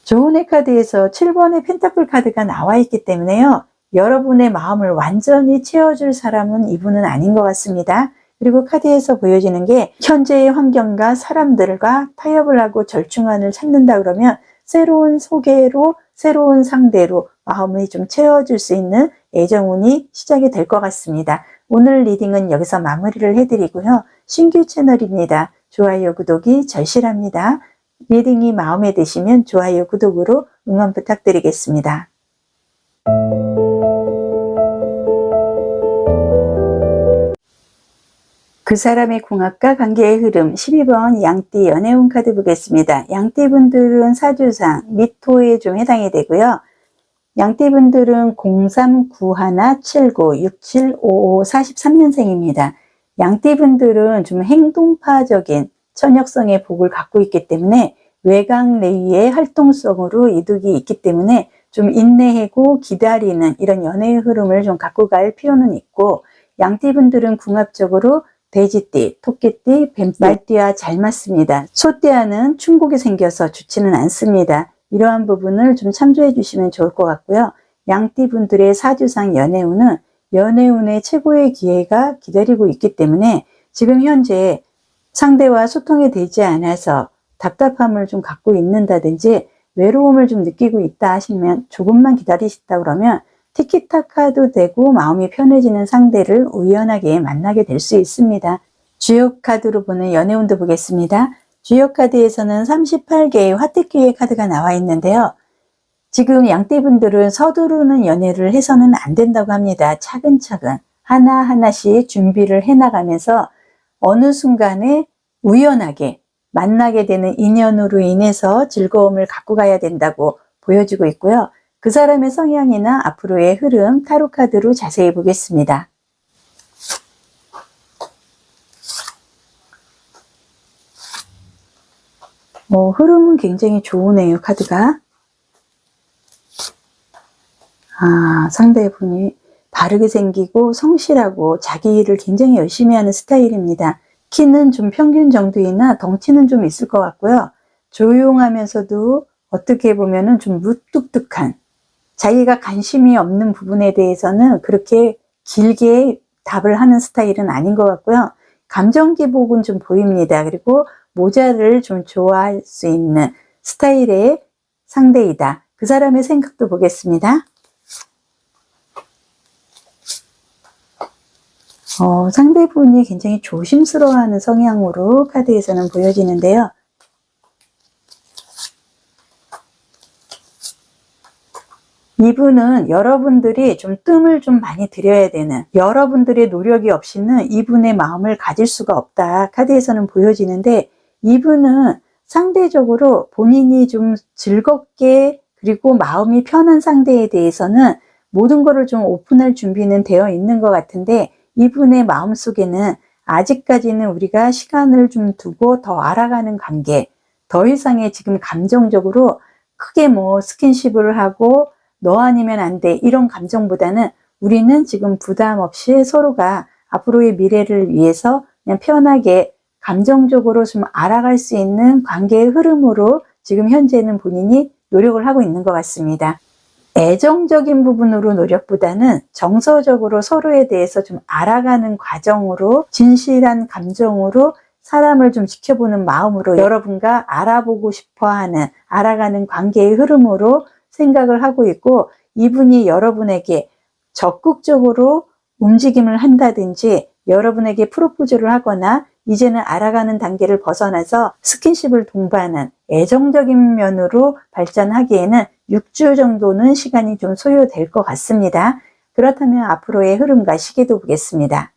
조언의 카드에서 7번의 펜타클 카드가 나와 있기 때문에요. 여러분의 마음을 완전히 채워줄 사람은 이분은 아닌 것 같습니다. 그리고 카드에서 보여지는 게 현재의 환경과 사람들과 타협을 하고 절충안을 찾는다 그러면 새로운 소개로 새로운 상대로 마음을 좀 채워줄 수 있는 애정운이 시작이 될 것 같습니다. 오늘 리딩은 여기서 마무리를 해드리고요. 신규 채널입니다. 좋아요, 구독이 절실합니다. 리딩이 마음에 드시면 좋아요, 구독으로 응원 부탁드리겠습니다. 그 사람의 궁합과 관계의 흐름 12번 양띠 연애운 카드 보겠습니다. 양띠분들은 사주상 미토에 좀 해당이 되고요. 양띠분들은 0391 79 67 55 43년생입니다. 양띠분들은 좀 행동파적인 천역성의 복을 갖고 있기 때문에 외곽 내위의 활동성으로 이득이 있기 때문에 좀 인내하고 기다리는 이런 연애의 흐름을 좀 갖고 갈 필요는 있고, 양띠분들은 궁합적으로 돼지띠, 토끼띠, 뱀띠, 말띠와 잘 맞습니다. 소띠와는 충곡이 생겨서 좋지는 않습니다. 이러한 부분을 좀 참조해 주시면 좋을 것 같고요. 양띠분들의 사주상 연애운은 연애운의 최고의 기회가 기다리고 있기 때문에 지금 현재 상대와 소통이 되지 않아서 답답함을 좀 갖고 있는다든지 외로움을 좀 느끼고 있다 하시면 조금만 기다리시다 그러면 티키타카도 되고 마음이 편해지는 상대를 우연하게 만나게 될 수 있습니다. 주요 카드로 보는 연애운도 보겠습니다. 주요 카드에서는 38개의 화택기의 카드가 나와 있는데요. 지금 양띠분들은 서두르는 연애를 해서는 안 된다고 합니다. 차근차근 하나하나씩 준비를 해나가면서 어느 순간에 우연하게 만나게 되는 인연으로 인해서 즐거움을 갖고 가야 된다고 보여지고 있고요. 그 사람의 성향이나 앞으로의 흐름 타로 카드로 자세히 보겠습니다. 흐름은 굉장히 좋으네요, 카드가. 상대분이 바르게 생기고 성실하고 자기 일을 굉장히 열심히 하는 스타일입니다. 키는 좀 평균 정도이나 덩치는 좀 있을 것 같고요. 조용하면서도 어떻게 보면은 좀 무뚝뚝한, 자기가 관심이 없는 부분에 대해서는 그렇게 길게 답을 하는 스타일은 아닌 것 같고요. 감정 기복은 좀 보입니다. 그리고 모자를 좀 좋아할 수 있는 스타일의 상대이다. 그 사람의 생각도 보겠습니다. 상대분이 굉장히 조심스러워하는 성향으로 카드에서는 보여지는데요. 이분은 여러분들이 좀 뜸을 좀 많이 들여야 되는, 여러분들의 노력이 없이는 이분의 마음을 가질 수가 없다 카드에서는 보여지는데, 이분은 상대적으로 본인이 좀 즐겁게 그리고 마음이 편한 상대에 대해서는 모든 것을 좀 오픈할 준비는 되어 있는 것 같은데, 이분의 마음속에는 아직까지는 우리가 시간을 좀 두고 더 알아가는 관계, 더 이상의 지금 감정적으로 크게 뭐 스킨십을 하고 너 아니면 안 돼 이런 감정보다는 우리는 지금 부담 없이 서로가 앞으로의 미래를 위해서 그냥 편하게 감정적으로 좀 알아갈 수 있는 관계의 흐름으로 지금 현재는 본인이 노력을 하고 있는 것 같습니다. 애정적인 부분으로 노력보다는 정서적으로 서로에 대해서 좀 알아가는 과정으로, 진실한 감정으로 사람을 좀 지켜보는 마음으로 여러분과 알아보고 싶어하는, 알아가는 관계의 흐름으로 생각을 하고 있고, 이분이 여러분에게 적극적으로 움직임을 한다든지 여러분에게 프로포즈를 하거나 이제는 알아가는 단계를 벗어나서 스킨십을 동반한 애정적인 면으로 발전하기에는 6주 정도는 시간이 좀 소요될 것 같습니다. 그렇다면 앞으로의 흐름과 시계도 보겠습니다.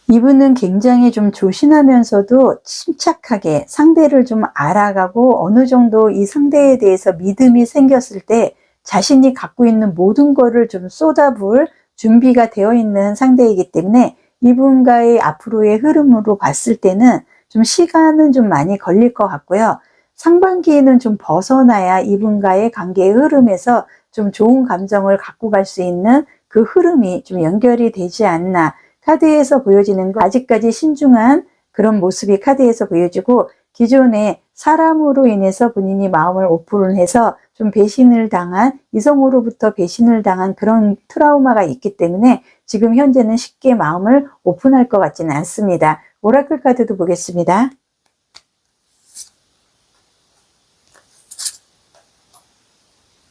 이분은 굉장히 좀 조신하면서도 침착하게 상대를 좀 알아가고 어느 정도 이 상대에 대해서 믿음이 생겼을 때 자신이 갖고 있는 모든 거를 좀 쏟아부을 준비가 되어 있는 상대이기 때문에 이분과의 앞으로의 흐름으로 봤을 때는 좀 시간은 좀 많이 걸릴 것 같고요. 상반기에는 좀 벗어나야 이분과의 관계의 흐름에서 좀 좋은 감정을 갖고 갈 수 있는 그 흐름이 좀 연결이 되지 않나. 카드에서 보여지는 건 아직까지 신중한 그런 모습이 카드에서 보여지고, 기존에 사람으로 인해서 본인이 마음을 오픈해서 좀 배신을 당한, 이성으로부터 배신을 당한 그런 트라우마가 있기 때문에 지금 현재는 쉽게 마음을 오픈할 것 같지는 않습니다. 오라클 카드도 보겠습니다.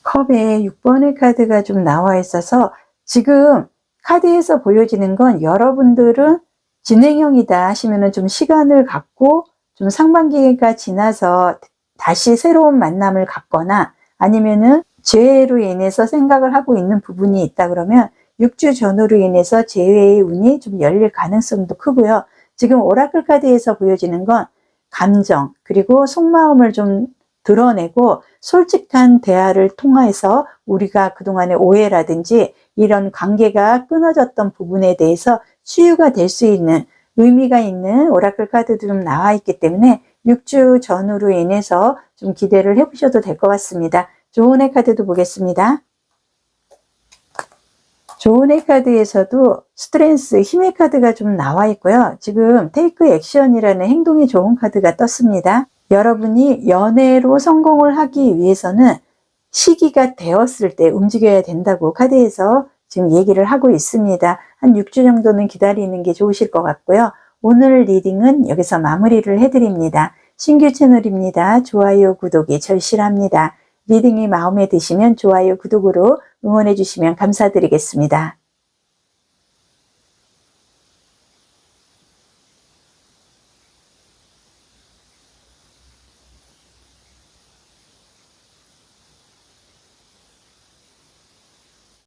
컵에 6번의 카드가 좀 나와 있어서 지금 카드에서 보여지는 건 여러분들은 진행형이다 하시면은 좀 시간을 갖고 좀 상반기가 지나서 다시 새로운 만남을 갖거나 아니면은 재회로 인해서 생각을 하고 있는 부분이 있다 그러면 6주 전후로 인해서 재회의 운이 좀 열릴 가능성도 크고요. 지금 오라클 카드에서 보여지는 건 감정 그리고 속마음을 좀 드러내고 솔직한 대화를 통해서 우리가 그동안의 오해라든지 이런 관계가 끊어졌던 부분에 대해서 치유가 될 수 있는 의미가 있는 오라클 카드도 좀 나와 있기 때문에 6주 전후로 인해서 좀 기대를 해보셔도 될 것 같습니다. 조은의 카드도 보겠습니다. 조은의 카드에서도 스트렝스, 힘의 카드가 좀 나와 있고요. 지금 테이크 액션이라는 행동이 좋은 카드가 떴습니다. 여러분이 연애로 성공을 하기 위해서는 시기가 되었을 때 움직여야 된다고 카드에서 지금 얘기를 하고 있습니다. 한 6주 정도는 기다리는 게 좋으실 것 같고요. 오늘 리딩은 여기서 마무리를 해드립니다. 신규 채널입니다. 좋아요, 구독이 절실합니다. 리딩이 마음에 드시면 좋아요, 구독으로 응원해 주시면 감사드리겠습니다.